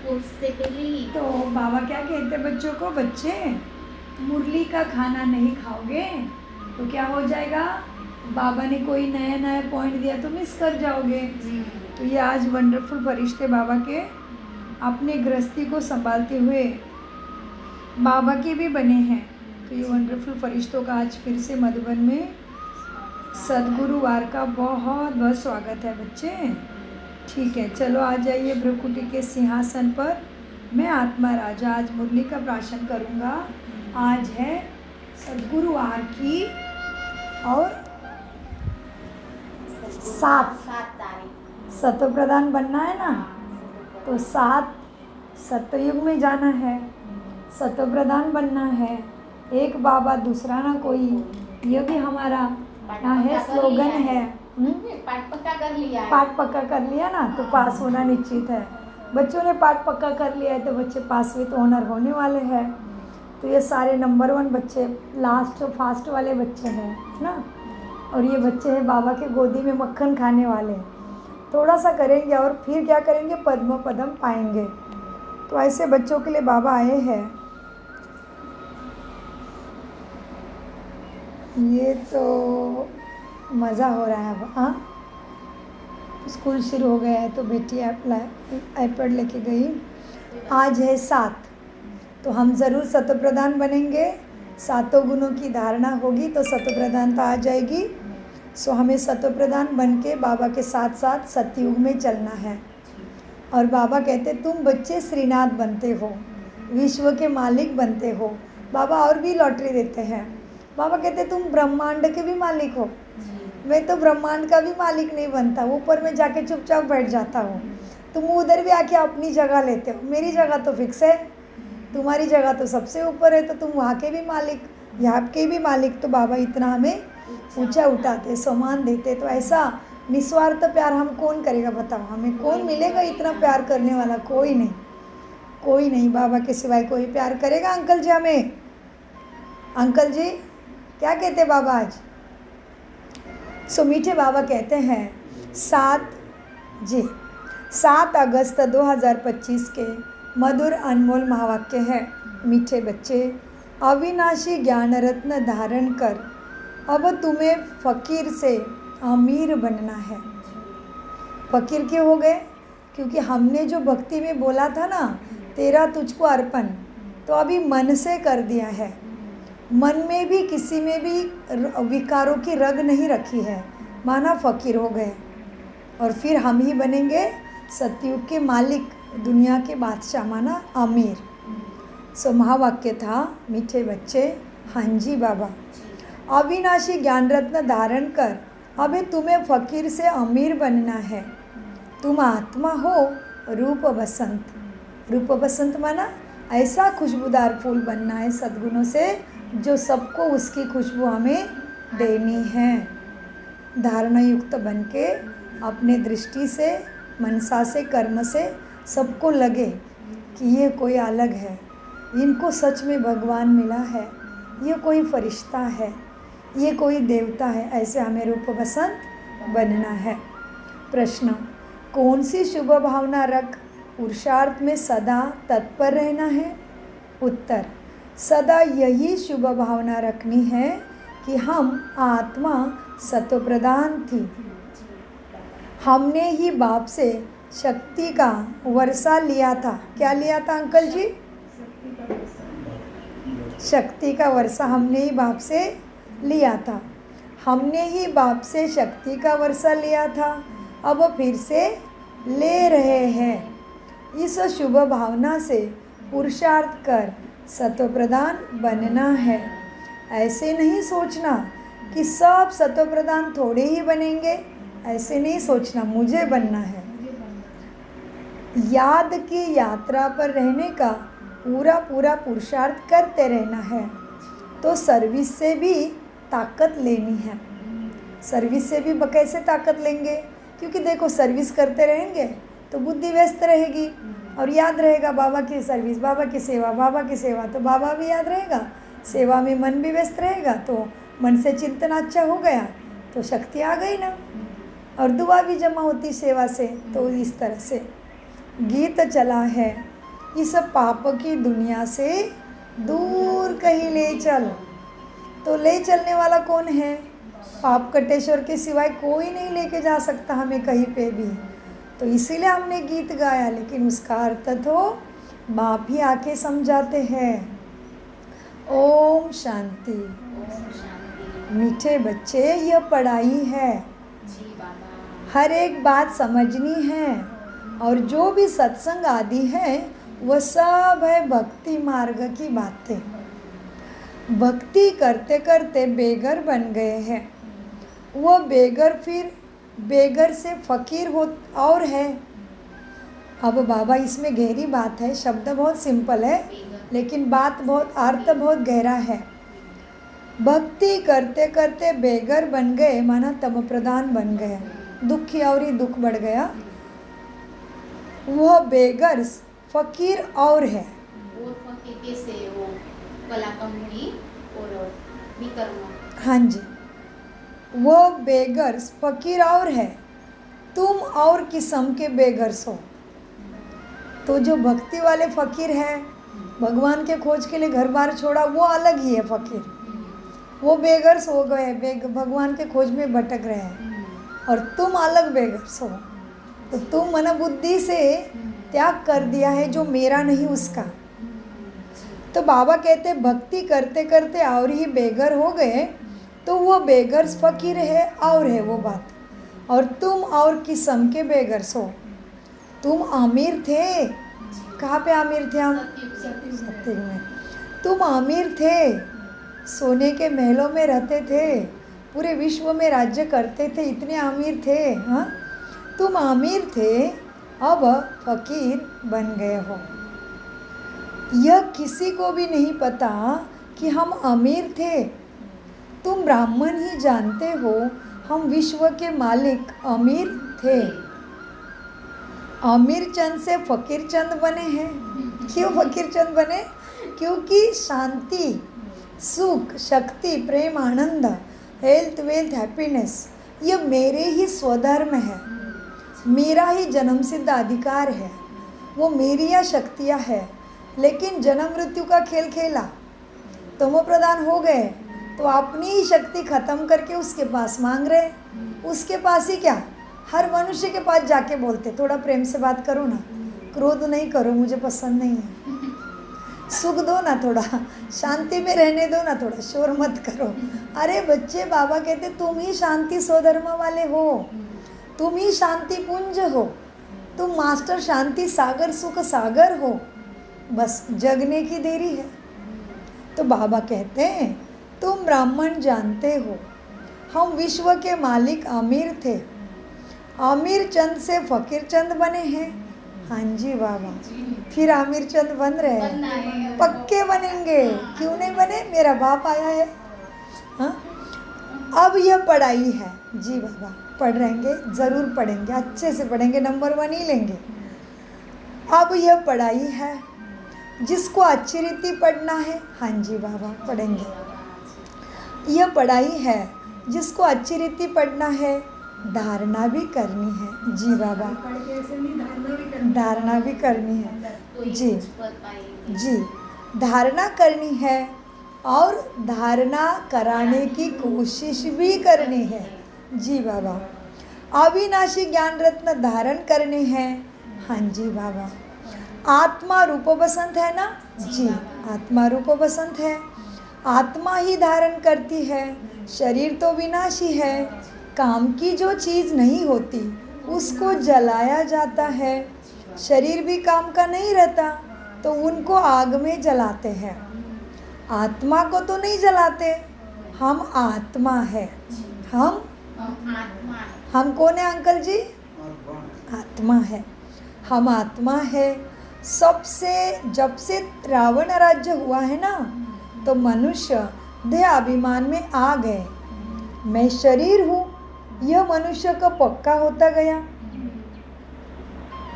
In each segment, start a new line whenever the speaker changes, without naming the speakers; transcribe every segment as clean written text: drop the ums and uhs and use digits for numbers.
उससे पहले ही
तो बाबा क्या कहते हैं बच्चों को, बच्चे मुरली का खाना नहीं खाओगे तो क्या हो जाएगा, बाबा ने कोई नया नया पॉइंट दिया तो मिस कर जाओगे। तो ये आज वंडरफुल फरिश्ते बाबा के अपने गृहस्थी को संभालते हुए बाबा के भी बने हैं। तो ये वंडरफुल फरिश्तों का आज फिर से मधुबन में सदगुरुवार का बहुत बहुत स्वागत है बच्चे। ठीक है, चलो आ जाइए भ्रुकुटी के सिंहासन पर। मैं आत्मा राजा आज मुरली का प्राशन करूँगा। आज है सदगुरुवार की और 7
तारीख
सतो प्रधान बनना है ना, तो 7 सतयुग में जाना है, सतो प्रधान बनना है। एक बाबा दूसरा ना कोई, ये भी हमारा यहाँ है स्लोगन है।
पाठ पक्का कर लिया है।
पाठ पक्का कर लिया ना तो पास होना निश्चित है। बच्चों ने पाठ पक्का कर लिया है तो बच्चे पास विद ऑनर होने वाले हैं। तो ये सारे नंबर 1 बच्चे, लास्ट फास्ट वाले बच्चे हैं ना। और ये बच्चे हैं बाबा के गोदी में मक्खन खाने वाले। थोड़ा सा करेंगे और फिर क्या करेंगे, पद्म पदम पाएंगे। तो ऐसे बच्चों के लिए बाबा आए हैं। ये तो मज़ा हो रहा है अब। हाँ, स्कूल शुरू हो गया है तो बेटी आईपैड लेके गई। आज है 7, तो हम ज़रूर सतप्रधान बनेंगे। 7 गुणों की धारणा होगी तो सतप्रधानता आ जाएगी। सो हमें सतप्रधान बन के बाबा के साथ साथ सतयुग में चलना है। और बाबा कहते तुम बच्चे श्रीनाथ बनते हो, विश्व के मालिक बनते हो। बाबा और भी लॉटरी देते हैं। बाबा कहते तुम ब्रह्मांड के भी मालिक हो। मैं तो ब्रह्मांड का भी मालिक नहीं बनता, ऊपर में जाके चुपचाप बैठ जाता हूँ। तुम उधर भी आके अपनी जगह लेते हो, मेरी जगह तो फिक्स है, तुम्हारी जगह तो सबसे ऊपर है, तो तुम वहाँ के भी मालिक, यहाँ के भी मालिक। तो बाबा इतना हमें ऊंचा उठाते, सम्मान देते। तो ऐसा निस्वार्थ प्यार हम कौन करेगा बताओ, हमें कौन मिलेगा इतना प्यार करने वाला? कोई नहीं, कोई नहीं। बाबा के सिवाय कोई प्यार करेगा अंकल जी हमें? अंकल जी क्या कहते बाबा आज? सो मीठे बाबा कहते हैं 7 अगस्त 2025 के मधुर अनमोल महावाक्य है। मीठे बच्चे, अविनाशी ज्ञान रत्न धारण कर, अब तुम्हें फ़कीर से अमीर बनना है। फ़कीर क्यों हो गए? क्योंकि हमने जो भक्ति में बोला था ना, तेरा तुझको अर्पण, तो अभी मन से कर दिया है। मन में भी किसी में भी विकारों की रग नहीं रखी है, माना फ़कीर हो गए। और फिर हम ही बनेंगे सतयुग के मालिक, दुनिया के बादशाह, माना अमीर। सो महावाक्य था मीठे बच्चे, हाँ जी बाबा, अविनाशी ज्ञान रत्न धारण कर, अभी तुम्हें फ़कीर से अमीर बनना है। तुम आत्मा हो रूप बसंत। रूप बसंत माना ऐसा खुशबूदार फूल बनना है सद्गुणों से, जो सबको उसकी खुशबू हमें देनी है। धारणा युक्त बन के अपने दृष्टि से, मनसा से, कर्म से सबको लगे कि ये कोई अलग है, इनको सच में भगवान मिला है, ये कोई फरिश्ता है, ये कोई देवता है। ऐसे हमें रूप बसंत बनना है। प्रश्न, कौन सी शुभ भावना रख पुरुषार्थ में सदा तत्पर रहना है? उत्तर, सदा यही शुभ भावना रखनी है कि हम आत्मा सतोप्रधान थी। हमने ही बाप से शक्ति का वर्षा लिया था। क्या लिया था अंकल जी? शक्ति का वर्षा हमने ही बाप से लिया था। हमने ही बाप से शक्ति का वर्षा लिया था, अब फिर से ले रहे हैं। इस शुभ भावना से पुरुषार्थ कर सतोप्रधान बनना है। ऐसे नहीं सोचना कि सब सतोप्रधान थोड़े ही बनेंगे, ऐसे नहीं सोचना, मुझे बनना है। याद की यात्रा पर रहने का पूरा पूरा पुरुषार्थ करते रहना है। तो सर्विस से भी ताकत लेनी है। सर्विस से भी कैसे ताकत लेंगे? क्योंकि देखो, सर्विस करते रहेंगे तो बुद्धि व्यस्त रहेगी और याद रहेगा बाबा की सर्विस, बाबा की सेवा, बाबा की सेवा, तो बाबा भी याद रहेगा। सेवा में मन भी व्यस्त रहेगा तो मन से चिंतन अच्छा हो गया तो शक्ति आ गई ना, और दुआ भी जमा होती सेवा से। तो इस तरह से गीत चला है इस पाप की दुनिया से दूर कहीं ले चल। तो ले चलने वाला कौन है? पाप कटेश्वर के सिवाय कोई नहीं लेके जा सकता हमें कहीं पे भी। तो इसीलिए हमने गीत गाया, लेकिन उसका अर्थ तो बाप ही आके समझाते हैं। ओम शांति।
ओम शांति।
मीठे बच्चे, यह पढ़ाई है,
जी बाबा।
हर एक बात समझनी है। और जो भी सत्संग आदि है वह सब है भक्ति मार्ग की बातें। भक्ति करते करते बेगर बन गए हैं। वह बेगर फिर बेगर से फकीर हो और है। अब बाबा इसमें गहरी बात है, शब्द बहुत सिंपल है लेकिन बात बहुत अर्थ बहुत गहरा है। भक्ति करते करते बेगर बन गए, माना तम प्रधान बन गए, दुखी और ही दुख बढ़ गया। वह बेगर फकीर और है।
और फकीर कैसे? वो कलाकंदी और विकर्म।
हाँ जी, वो बेगर्स फकीर और है। तुम और किस्म के बेगर्स हो। तो जो भक्ति वाले फकीर है, भगवान के खोज के लिए घर बार छोड़ा, वो अलग ही है फकीर। वो बेगर्स हो गए, भगवान के खोज में भटक रहे हैं। और तुम अलग बेगर्स हो। तो तुम मन बुद्धि से त्याग कर दिया है जो मेरा नहीं उसका। तो बाबा कहते भक्ति करते करते और ही बेगर हो गए, तो वो बेगर्स फकीर है और है वो बात। और तुम और किस्म के बेगर्स हो। तुम अमीर थे, कहाँ पे अमीर थे हम? सत्युग में। तुम अमीर थे, सोने के महलों में रहते थे, पूरे विश्व में राज्य करते थे, इतने अमीर थे। हाँ, तुम अमीर थे, अब फकीर बन गए हो। यह किसी को भी नहीं पता कि हम अमीर थे। तुम ब्राह्मण ही जानते हो हम विश्व के मालिक अमीर थे। अमीर चंद से फकीर चंद बने हैं। क्यों फकीर चंद बने? क्योंकि शांति, सुख, शक्ति, प्रेम, आनंद, हेल्थ, वेल्थ, हैप्पीनेस, ये मेरे ही स्वधर्म है, मेरा ही जन्म सिद्ध अधिकार है, वो मेरी या शक्तियाँ है। लेकिन जन्म मृत्यु का खेल खेला, तमो प्रधान हो गए, तो अपनी ही शक्ति खत्म करके उसके पास मांग रहे। उसके पास ही क्या, हर मनुष्य के पास जाके बोलते थोड़ा प्रेम से बात करो ना, क्रोध नहीं करो, मुझे पसंद नहीं है, सुख दो ना, थोड़ा शांति में रहने दो ना, थोड़ा शोर मत करो। अरे बच्चे, बाबा कहते तुम ही शांति स्वधर्म वाले हो, तुम ही शांति पुंज हो, तुम मास्टर शांति सागर सुख सागर हो, बस जगने की देरी है। तो बाबा कहते हैं तुम ब्राह्मण जानते हो हम विश्व के मालिक अमीर थे, आमिर चंद से फकीर चंद बने हैं। हाँ जी बाबा, फिर आमिर चंद बन रहे हैं, पक्के बनेंगे, क्यों नहीं बने, मेरा बाप आया है। हाँ, अब यह पढ़ाई है जी बाबा, पढ़ रहेंगे, ज़रूर पढ़ेंगे, अच्छे से पढ़ेंगे, नंबर 1 ही लेंगे। अब यह पढ़ाई है जिसको अच्छी रीति पढ़ना है, हाँ जी बाबा पढ़ेंगे। यह पढ़ाई है जिसको अच्छी रीति पढ़ना है, धारणा भी करनी है जी बाबा, धारणा भी करनी है जी जी, धारणा करनी है और धारणा कराने की कोशिश भी करनी है जी बाबा। अविनाशी ज्ञान रत्न धारण करने हैं, हाँ जी बाबा। आत्मा रूप बसंत है ना जी, आत्मा रूप बसंत है, आत्मा ही धारण करती है, शरीर तो विनाशी है, काम की जो चीज़ नहीं होती उसको जलाया जाता है, शरीर भी काम का नहीं रहता तो उनको आग में जलाते हैं, आत्मा को तो नहीं जलाते। हम आत्मा है, हम कौन है अंकल जी? आत्मा है, हम आत्मा है। सबसे जब से रावण राज्य हुआ है ना, तो मनुष्य देह अभिमान में आ गए, मैं शरीर हूँ, यह मनुष्य का पक्का होता गया।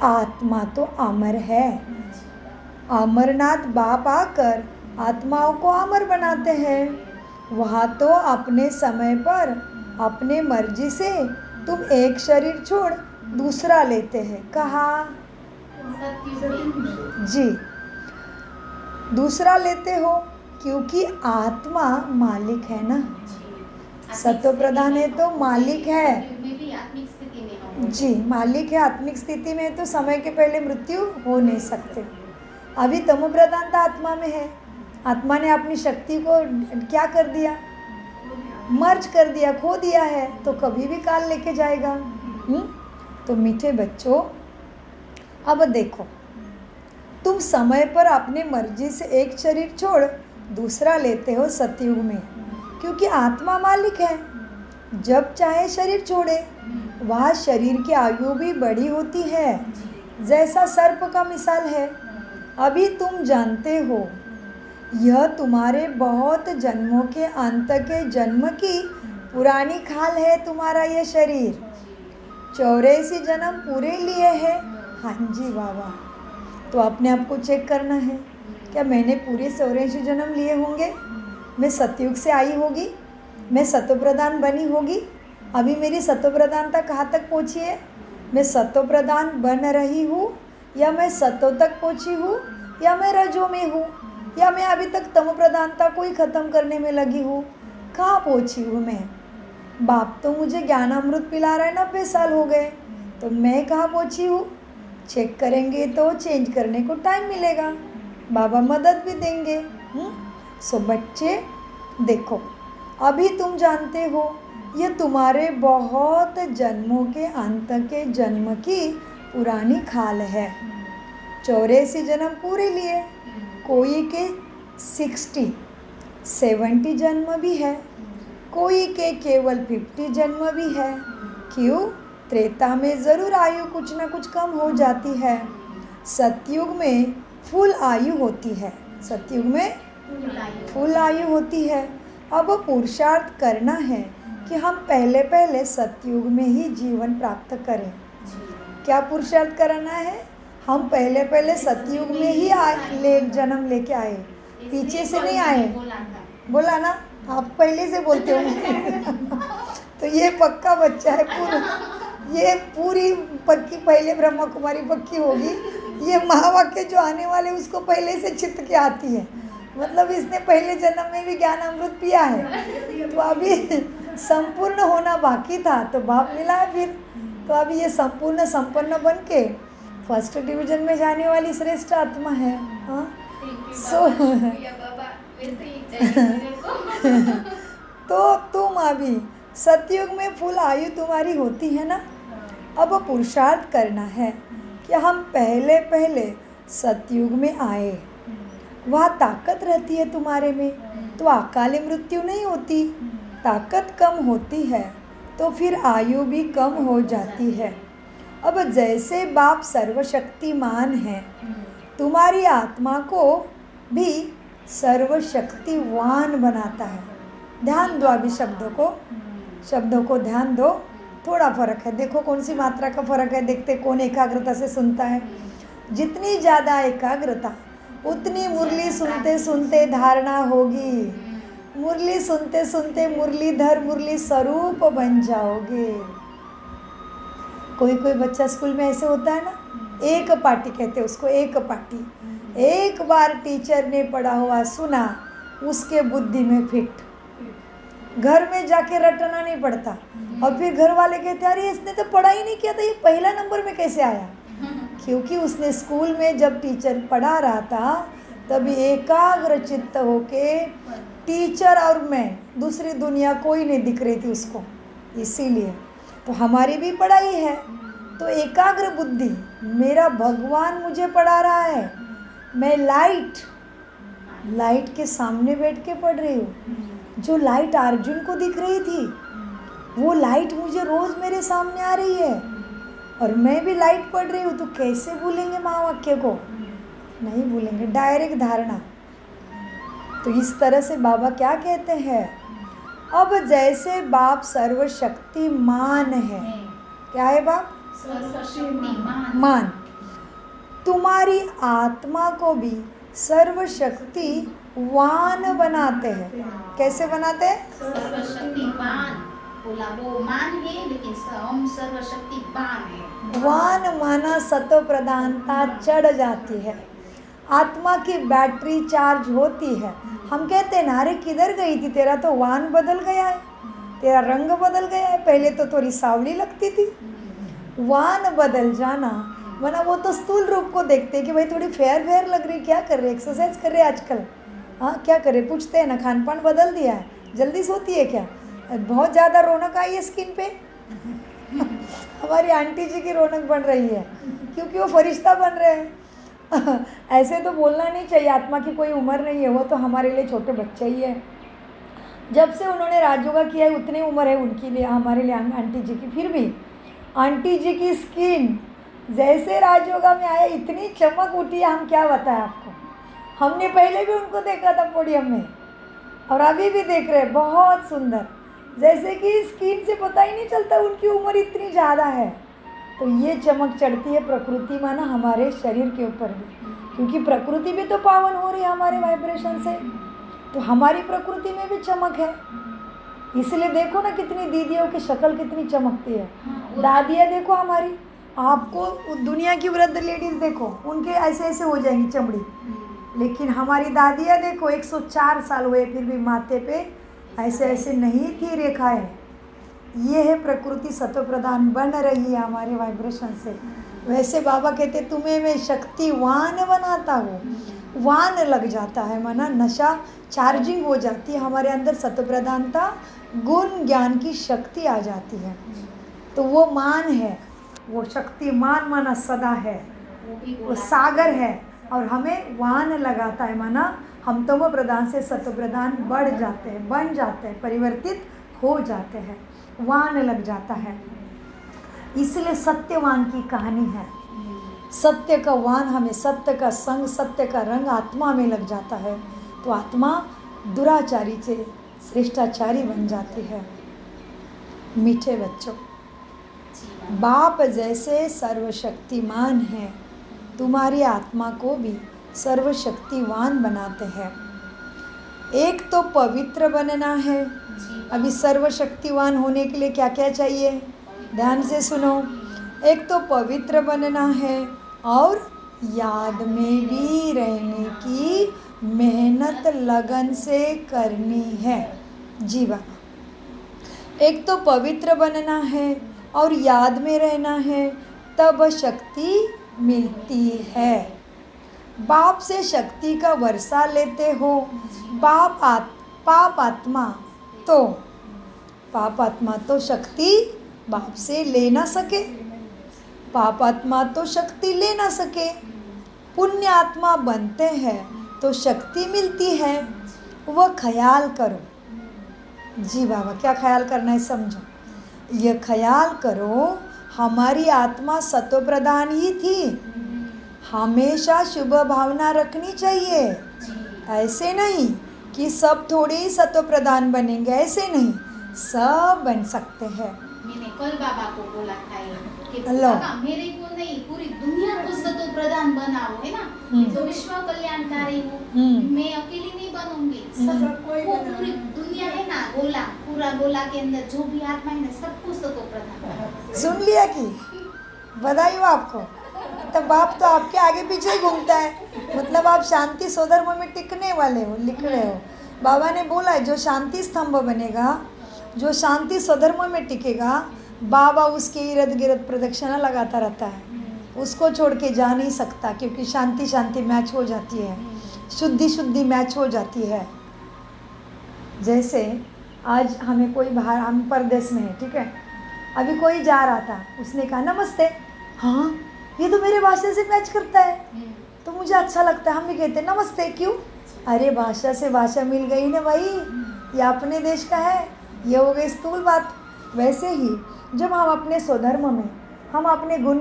आत्मा तो अमर है, अमरनाथ बाप आकर आत्माओं को अमर बनाते हैं। वहाँ तो अपने समय पर अपने मर्जी से तुम एक शरीर छोड़ दूसरा लेते हैं, कहाँ जी, दूसरा लेते हो क्योंकि आत्मा मालिक है ना। सत्व प्रधान है तो मालिक है।
में भी आत्मिक स्थिति में हम
जी, मालिक है। आत्मिक स्थिति में तो समय के पहले मृत्यु हो नहीं सकते। अभी तमो प्रधानता आत्मा में है। आत्मा ने अपनी शक्ति को क्या कर दिया, मर्ज कर दिया, खो दिया है, तो कभी भी काल लेके जाएगा। तो मीठे बच्चों, अब देखो, तुम समय पर अपनी मर्जी से एक शरीर छोड़ दूसरा लेते हो सतयुग में, क्योंकि आत्मा मालिक है। जब चाहे शरीर छोड़े। वह शरीर की आयु भी बड़ी होती है, जैसा सर्प का मिसाल है। अभी तुम जानते हो, यह तुम्हारे बहुत जन्मों के अंत के जन्म की पुरानी खाल है। तुम्हारा यह शरीर 84 जन्म पूरे लिए है। हाँ जी बाबा। तो अपने आप को चेक करना है, क्या मैंने पूरे 84 जन्म लिए होंगे? मैं सतयुग से आई होगी, मैं सत्व प्रधान बनी होगी। अभी मेरी सत्व प्रधानता कहाँ तक पहुँची है? मैं सत्व प्रधान बन रही हूँ, या मैं सत्व तक पहुँची हूँ, या मैं रजो में हूँ, या मैं अभी तक तम प्रधानता को ही ख़त्म करने में लगी हूँ? कहाँ पहुँची हूँ मैं? बाप तो मुझे ज्ञानामृत पिला रहा है, 90 साल हो गए, तो मैं कहाँ पहुँची हूँ? चेक करेंगे तो चेंज करने को टाइम मिलेगा, बाबा मदद भी देंगे। सो बच्चे देखो, अभी तुम जानते हो, ये तुम्हारे बहुत जन्मों के अंत के जन्म की पुरानी खाल है। 84 जन्म पूरे लिए, कोई के 60, 70 जन्म भी है, कोई के केवल 50 जन्म भी है। क्यों? त्रेता में ज़रूर आयु कुछ न कुछ कम हो जाती है। सतयुग में फुल आयु होती है। सतयुग में फुल आयु होती है। अब पुरुषार्थ करना है कि हम पहले पहले सतयुग में ही जीवन प्राप्त करें। क्या पुरुषार्थ करना है? हम पहले पहले सतयुग में ही जन्म लेके आए, पीछे से नहीं आए। बोला ना, आप पहले से बोलते हो। तो ये पक्का बच्चा है पूरा, ये पूरी पक्की पहले ब्रह्मा कुमारी पक्की होगी। ये महावाक्य जो आने वाले उसको पहले से चित्त के आती है, मतलब इसने पहले जन्म में भी ज्ञान अमृत पिया है। तो अभी संपूर्ण होना बाकी था, तो बाप मिला है फिर। तो अभी ये संपूर्ण संपन्न बन के फर्स्ट डिवीजन में जाने वाली श्रेष्ठ आत्मा है। हाँ, तो तुम अभी सतयुग में फुल आयु तुम्हारी होती है ना। अब पुरुषार्थ करना है कि हम पहले पहले सतयुग में आए। वह ताकत रहती है तुम्हारे में, तो अकाली मृत्यु नहीं होती। ताकत कम होती है तो फिर आयु भी कम हो जाती है। अब जैसे बाप सर्वशक्तिमान है, तुम्हारी आत्मा को भी सर्वशक्तिवान बनाता है। ध्यान दो अभी शब्दों को ध्यान दो। थोड़ा फर्क है, देखो कौन सी मात्रा का फर्क है, देखते कौन एकाग्रता से सुनता है। जितनी ज़्यादा एकाग्रता उतनी मुरली सुनते सुनते धारणा होगी। मुरली सुनते सुनते मुरलीधर मुरली स्वरूप बन जाओगे। कोई कोई बच्चा स्कूल में ऐसे होता है ना, एक पार्टी कहते हैं उसको, एक पार्टी। एक बार टीचर ने पढ़ा हुआ सुना, उसके बुद्धि में फिट, घर में जाके रटना नहीं पड़ता। और फिर घर वाले कहते अरे इसने तो पढ़ा ही नहीं किया था, ये पहला नंबर में कैसे आया? क्योंकि उसने स्कूल में जब टीचर पढ़ा रहा था तभी एकाग्र चित्त होके, टीचर और मैं, दूसरी दुनिया कोई नहीं दिख रही थी उसको। इसीलिए तो हमारी भी पढ़ाई है, तो एकाग्र बुद्धि, मेरा भगवान मुझे पढ़ा रहा है, मैं लाइट के सामने बैठ के पढ़ रही हूँ। जो लाइट अर्जुन को दिख रही थी, वो लाइट मुझे रोज़ मेरे सामने आ रही है, और मैं भी लाइट पढ़ रही हूँ। तो कैसे भूलेंगे महावाक्य को? नहीं भूलेंगे, डायरेक्ट धारणा। तो इस तरह से बाबा क्या कहते हैं, अब जैसे बाप सर्वशक्तिमान है। क्या है बाप? मान। तुम्हारी आत्मा को भी सर्वशक्तिवान बनाते हैं। कैसे बनाते हैं?
सर्वशक्तिवान। बोला वो मान है, लेकिन हम सर्वशक्तिवान है।
वान माना सतो प्रधानता चढ़ जाती है। आत्मा की बैटरी चार्ज होती है। हम कहते हैं ना, अरे किधर गई थी, तेरा तो वान बदल गया है, तेरा रंग बदल गया है, पहले तो थोड़ी सांवली लगती थी। वान बदल जाना, वरना वो तो स्थूल रूप को देखते हैं कि भाई थोड़ी फेयर फेयर लग रही, क्या कर रहे, एक्सरसाइज कर रहे आजकल, हाँ क्या कर रहे, पूछते हैं ना, खान पान बदल दिया है, जल्दी सोती है क्या, बहुत ज़्यादा रौनक आई है स्किन पे। हमारी आंटी जी की रौनक बन रही है क्योंकि वो फरिश्ता बन रहे हैं। ऐसे तो बोलना नहीं चाहिए, आत्मा की कोई उम्र नहीं है, वो तो हमारे लिए छोटे बच्चे ही है। जब से उन्होंने राजयोगा किया है उतनी उम्र है उनके लिए, हमारे लिए आंटी जी की। फिर भी आंटी जी की स्किन जैसे राजयोगा में आया इतनी चमक उठी है, हम क्या बताएं आपको। हमने पहले भी उनको देखा था पोडियम में और अभी भी देख रहे हैं, बहुत सुंदर, जैसे कि स्किन से पता ही नहीं चलता उनकी उम्र इतनी ज़्यादा है। तो ये चमक चढ़ती है प्रकृति माना हमारे शरीर के ऊपर भी, क्योंकि प्रकृति भी तो पावन हो रही है हमारे वाइब्रेशन से, तो हमारी प्रकृति में भी चमक है। इसलिए देखो ना कितनी दीदियों की शक्ल कितनी चमकती है, दादियाँ देखो हमारी, आपको दुनिया की वृद्ध लेडीज़ देखो, उनके ऐसे ऐसे हो जाएंगी चमड़ी, लेकिन हमारी दादियाँ देखो 104 साल हुए फिर भी माथे पे ऐसे ऐसे नहीं थी रेखाएं। ये है प्रकृति सत्व प्रधान बन रही है हमारे वाइब्रेशन से। वैसे बाबा कहते तुम्हें मैं शक्तिवान बनाता हूँ, वान लग जाता है माना नशा, चार्जिंग हो जाती है हमारे अंदर, सत्व प्रधानता, गुण ज्ञान की शक्ति आ जाती है। तो वो मान है, वो शक्तिमान माना सदा है, वो सागर है, और हमें वान लगाता है माना हम तमो प्रधान से सत्व प्रधान बढ़ जाते हैं, बन जाते हैं, परिवर्तित हो जाते हैं, वान लग जाता है। इसलिए सत्यवान की कहानी है, सत्य का वान, हमें सत्य का संग, सत्य का रंग आत्मा में लग जाता है, तो आत्मा दुराचारी से श्रेष्ठाचारी बन जाती है। मीठे बच्चों, बाप जैसे सर्वशक्तिमान है, तुम्हारी आत्मा को भी सर्वशक्तिवान बनाते हैं। एक तो पवित्र बनना है। अभी सर्वशक्तिवान होने के लिए क्या क्या चाहिए, ध्यान से सुनो। एक तो पवित्र बनना है और याद में भी रहने की मेहनत लगन से करनी है। जी बाबा, एक तो पवित्र बनना है और याद में रहना है, तब शक्ति मिलती है। बाप से शक्ति का वर्षा लेते हो, पाप आत्मा तो शक्ति बाप से ले ना सके, पाप आत्मा तो शक्ति ले ना सके। पुण्य आत्मा बनते हैं तो शक्ति मिलती है, वह ख्याल करो। जी बाबा, क्या ख्याल करना है समझो। यह ख्याल करो हमारी आत्मा सत्व प्रधान ही थी, हमेशा शुभ भावना रखनी चाहिए। ऐसे नहीं कि सब थोड़े ही सत्व प्रधान बनेंगे, ऐसे नहीं, सब बन सकते हैं।
मैंने कल बाबा को बोला था कि
हेलो,
बाबा मेरे को नहीं पूरी दुनिया को सत्व प्रधान बनाओ, है ना, तो विश्व कल्याणकारी हूँ, मैं अकेली नहीं बनूंगी, सबको पूरी दुनिया है ना, गोला, पूरा गोला के अंदर जो भी आत्मा है ना, सबको सत्व प्रधान।
सुन लिया कि बधाई हो आपको। तब बाप तो आपके आगे पीछे ही घूमता है, मतलब आप शांति स्वधर्म में टिकने वाले हो, लिख रहे हो। बाबा ने बोला है जो शांति स्तंभ बनेगा, जो शांति स्वधर्म में टिकेगा, बाबा उसके इर्द गिर्द प्रदक्षिणा लगाता रहता है, उसको छोड़ के जा नहीं सकता, क्योंकि शांति शांति मैच हो जाती है, शुद्धि शुद्धि मैच हो जाती है। जैसे आज हमें कोई बाहर, हम परदेश में हैं, ठीक है, अभी कोई जा रहा था, उसने कहा नमस्ते, हाँ ये तो मेरे भाषा से मैच करता है, तो मुझे अच्छा लगता है। हम भी कहते हैं नमस्ते, क्यों, अरे भाषा से भाषा मिल गई ना भाई, ये अपने देश का है, ये हो गई स्थूल बात। वैसे ही जब हम अपने स्वधर्म में, हम अपने गुण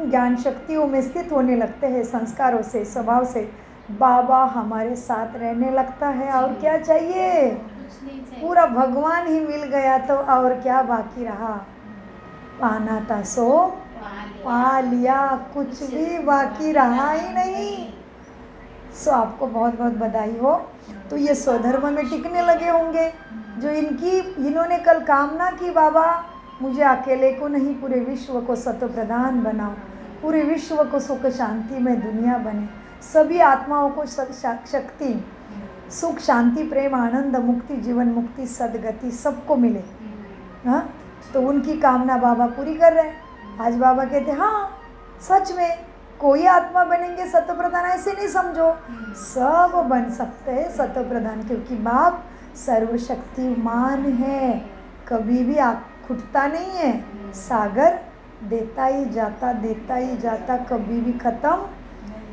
ज्ञान शक्तियों में स्थित होने लगते हैं, संस्कारों से, स्वभाव से, बाबा हमारे साथ रहने लगता है। और क्या चाहिए, पूरा भगवान ही मिल गया तो और क्या बाकी रहा। पाना था सो पा लिया, कुछ भी बाकी रहा ही नहीं। सो आपको बहुत बहुत बधाई हो। तो ये स्वधर्म में टिकने लगे होंगे, जो इन्होंने कल कामना की, बाबा मुझे अकेले को नहीं पूरे विश्व को सत्व प्रधान बनाओ, पूरे विश्व को सुख शांति में दुनिया बने, सभी आत्माओं को शक्ति, सुख, शांति, प्रेम, आनंद, मुक्ति, जीवन मुक्ति, सदगति सबको मिले। हाँ, तो उनकी कामना बाबा पूरी कर रहे हैं। आज बाबा कहते हैं हाँ सच में कोई आत्मा बनेंगे सत्य प्रधान, ऐसे नहीं समझो, सब बन सकते हैं सत्य प्रधान, क्योंकि बाप सर्वशक्तिमान है, कभी भी खुटता नहीं है, सागर देता ही जाता, कभी भी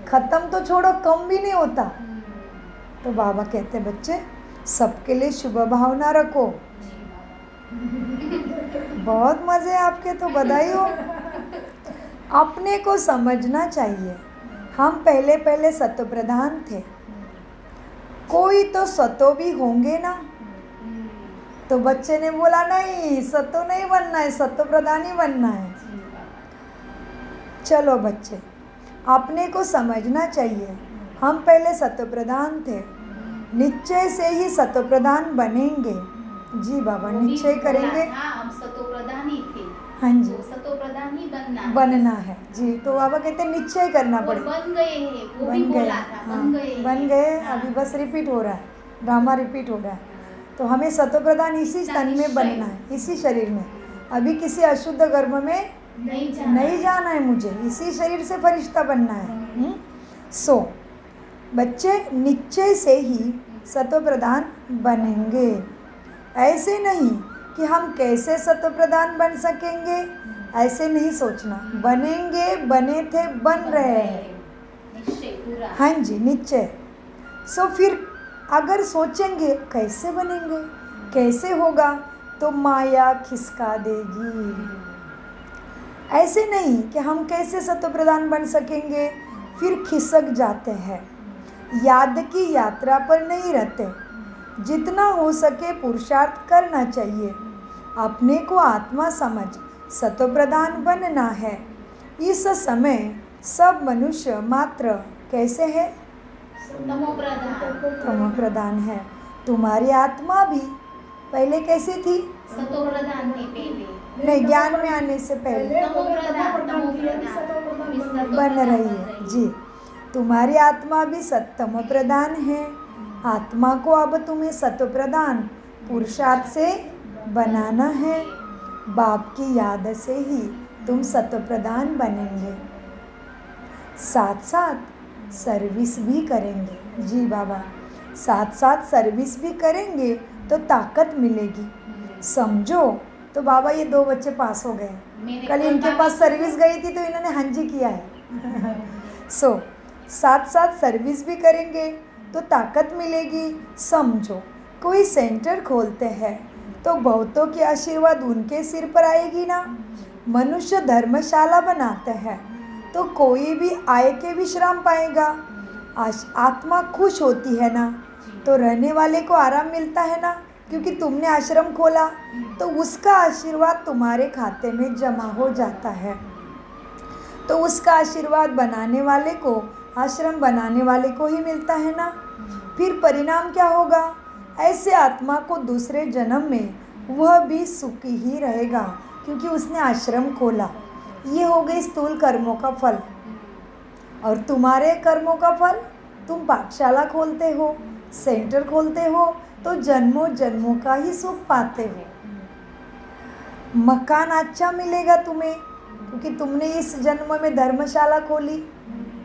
खत्म तो छोड़ो, कम भी नहीं होता। तो बाबा कहते बच्चे सबके लिए शुभ भावना रखो। बहुत मज़े आपके, तो बधाई हो। अपने को समझना चाहिए, हम पहले सत्य प्रधान थे, कोई तो सतो भी होंगे ना। तो बच्चे ने बोला नहीं सतो नहीं बनना है, सत्य प्रधान ही बनना है। चलो बच्चे, अपने को समझना चाहिए, हम पहले सत्य प्रधान थे, निश्चय से ही सत्य प्रधान बनेंगे। जी बाबा, निश्चय करेंगे।
हम सतो प्रधान ही थे।
हाँ जी,
तो सतो प्रधान ही
बनना है। जी, तो बाबा कहते हैं निश्चय करना पड़ेगा।
बन गए हैं, वो भी बोला था,
बन गए। अभी बस रिपीट हो रहा है, ड्रामा रिपीट हो रहा है। तो हमें सतो प्रधान इसी तन में बनना है, इसी शरीर में। अभी किसी अशुद्ध गर्भ में नहीं जाना है मुझे, इसी शरीर से फरिश्ता बनना है। सो बच्चे निश्चय से ही सतो प्रधान बनेंगे। ऐसे नहीं कि हम कैसे सतो प्रधान बन सकेंगे, ऐसे नहीं सोचना। बनेंगे, बने थे, बन रहे हैं। हाँ जी, निश्चय। सो फिर अगर सोचेंगे कैसे बनेंगे, कैसे होगा, तो माया खिसका देगी। ऐसे नहीं कि हम कैसे सतो प्रधान बन सकेंगे, फिर खिसक जाते हैं, याद की यात्रा पर नहीं रहते। जितना हो सके पुरुषार्थ करना चाहिए, अपने को आत्मा समझ सतो प्रधान बनना है। इस समय सब मनुष्य मात्र कैसे है, तमो प्रधान है। तुम्हारी आत्मा भी पहले कैसी थी,
सतो प्रधान थी पहले,
नहीं ज्ञान में आने से पहले बन रही है। जी, तुम्हारी आत्मा भी सतम प्रधान है। आत्मा को अब तुम्हें सतो प्रधान पुरुषार्थ से बनाना है। बाप की याद से ही तुम सतो प्रधान बनेंगे, साथ साथ सर्विस भी करेंगे। जी बाबा, साथ साथ सर्विस भी करेंगे तो ताकत मिलेगी। समझो, तो बाबा ये 2 बच्चे पास हो गए, कल इनके पास सर्विस गई थी तो इन्होंने हाँ जी किया है। सो साथ साथ सर्विस भी करेंगे तो ताकत मिलेगी। समझो, कोई सेंटर खोलते हैं तो बहुतों की आशीर्वाद उनके सिर पर आएगी ना। मनुष्य धर्मशाला बनाते हैं तो कोई भी आए के विश्राम पाएगा। आत्मा खुश होती है ना, तो रहने वाले को आराम मिलता है ना, क्योंकि तुमने आश्रम खोला तो उसका आशीर्वाद तुम्हारे खाते में जमा हो जाता है। तो उसका आशीर्वाद बनाने वाले को, आश्रम बनाने वाले को ही मिलता है ना। फिर परिणाम क्या होगा, ऐसे आत्मा को दूसरे जन्म में वह भी सुखी ही रहेगा, क्योंकि उसने आश्रम खोला। ये हो गई स्थूल कर्मों का फल। और तुम्हारे कर्मों का फल, तुम पाठशाला खोलते हो, सेंटर खोलते हो, तो जन्मों जन्मों का ही सुख पाते हो। मकान अच्छा मिलेगा तुम्हें, क्योंकि तुमने इस जन्म में धर्मशाला खोली,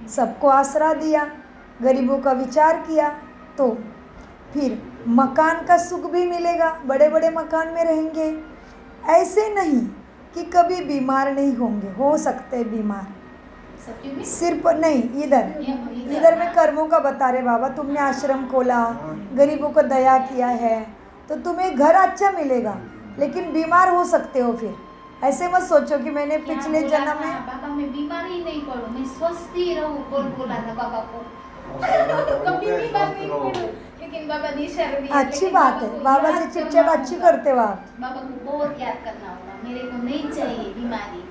सबको आसरा दिया, गरीबों का विचार किया, तो फिर मकान का सुख भी मिलेगा, बड़े बड़े मकान में रहेंगे। ऐसे नहीं कि कभी बीमार नहीं होंगे, हो सकते बीमार, सिर्फ नहीं, इधर में कर्मों का बता रहे बाबा। तुमने आश्रम खोला, गरीबों को दया किया है, तो तुम्हें घर अच्छा मिलेगा, लेकिन बीमार हो सकते हो। फिर ऐसे मत सोचो कि मैंने पिछले जन्म में,
बाबा मैं बीमार ही नहीं पड़ूं, मैं स्वस्थ ही रहूं, बोला था बाबा को। कभी बीमार नहीं पड़ूं, लेकिन बाबा निशर भी
अच्छी बात है, बाबा से चिट-चैट अच्छी करते हो आप।
बाबा को बहुत याद करना होगा, मेरे को नहीं चाहिए बीमारी,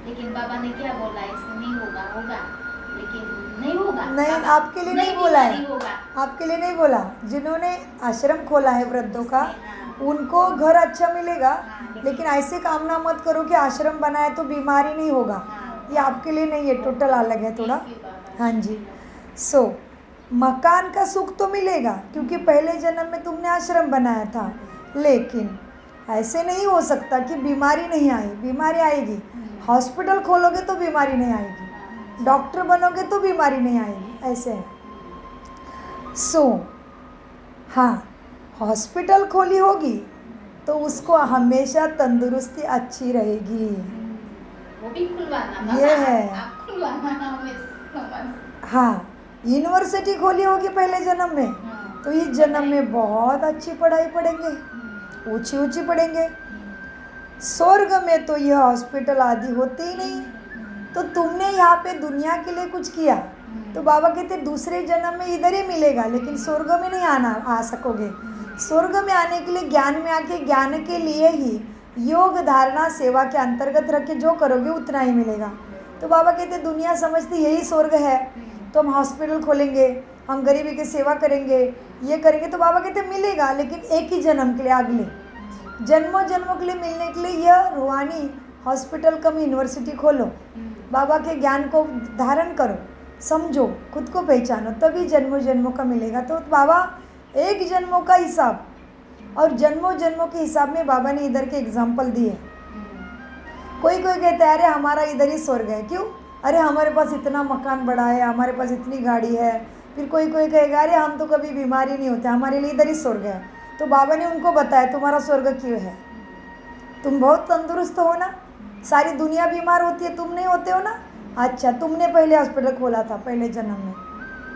लेकिन बाबा ने क्या बोला, ऐसे नहीं होगा, लेकिन नहीं होगा।
नहीं, आपके लिए नहीं बोला है, आपके लिए नहीं बोला। जिन्होंने आश्रम खोला है वृद्धों का, उनको घर अच्छा मिलेगा, लेकिन ऐसे कामना मत करो कि आश्रम बनाए तो बीमारी नहीं होगा। ये आपके लिए नहीं है, टोटल अलग है थोड़ा।
Thank you, बाबा।
हाँ जी। सो मकान का सुख तो मिलेगा क्योंकि पहले जन्म में तुमने आश्रम बनाया था, लेकिन ऐसे नहीं हो सकता कि बीमारी नहीं आई। बीमारी आएगी। हॉस्पिटल खोलोगे तो बीमारी नहीं आएगी, डॉक्टर बनोगे तो बीमारी नहीं आएगी, ऐसे है। सो हाँ, हॉस्पिटल खोली होगी तो उसको हमेशा तंदुरुस्ती अच्छी रहेगी।
वो भी खुलवाना
ये
बाबा,
है।
आप खुलवाना, हमें समझ।
हाँ, यूनिवर्सिटी खोली होगी पहले जन्म में
हाँ।
तो इस जन्म में बहुत अच्छी पढ़ाई पढ़ेंगे, ऊंची ऊंची पढ़ेंगे। स्वर्ग में तो यह हॉस्पिटल आदि होते ही नहीं। तो तुमने यहाँ पे दुनिया के लिए कुछ किया तो बाबा कहते दूसरे जन्म में इधर ही मिलेगा, लेकिन स्वर्ग में नहीं आ सकोगे। स्वर्ग में आने के लिए ज्ञान में आके ज्ञान के लिए ही योग धारणा सेवा के अंतर्गत रख के जो करोगे उतना ही मिलेगा। तो बाबा कहते दुनिया समझती यही स्वर्ग है, तो हम हॉस्पिटल खोलेंगे, हम गरीबी की सेवा करेंगे, ये करेंगे। तो बाबा कहते मिलेगा, लेकिन एक ही जन्म के लिए, अगले जन्मों जन्मों के लिए मिलने के लिए यह रूहानी हॉस्पिटल कम यूनिवर्सिटी खोलो, बाबा के ज्ञान को धारण करो, समझो, खुद को पहचानो, तभी जन्मों जन्मों का मिलेगा। तो बाबा एक जन्मों का हिसाब और जन्मों जन्मों के हिसाब में बाबा ने इधर के एग्जाम्पल दिए। कोई कोई कहता है अरे हमारा इधर ही स्वर्ग है, क्यों? अरे हमारे पास इतना मकान बड़ा है, हमारे पास इतनी गाड़ी है। फिर कोई कोई कहेगा अरे हम तो कभी बीमारी नहीं होते, हमारे लिए इधर ही स्वर्ग है। तो बाबा ने उनको बताया तुम्हारा स्वर्ग क्यों है, तुम बहुत तंदुरुस्त हो ना, सारी दुनिया बीमार होती है, तुम नहीं होते हो ना। अच्छा, तुमने पहले हॉस्पिटल खोला था पहले जन्म में,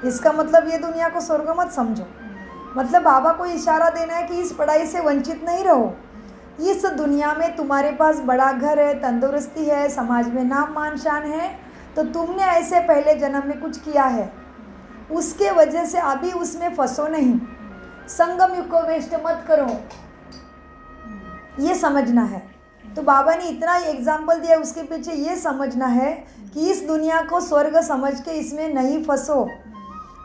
इसका मतलब ये दुनिया को स्वर्ग मत समझो। मतलब बाबा को इशारा देना है कि इस पढ़ाई से वंचित नहीं रहो। इस दुनिया में तुम्हारे पास बड़ा घर है, तंदुरुस्ती है, समाज में नाम मान शान है, तो तुमने ऐसे पहले जन्म में कुछ किया है, उसके वजह से अभी उसमें फंसो नहीं। संगम युग को वेस्ट मत करो, ये समझना है। तो बाबा ने इतना एग्जाम्पल दिया, उसके पीछे ये समझना है कि इस दुनिया को स्वर्ग समझ के इसमें नहीं फंसो।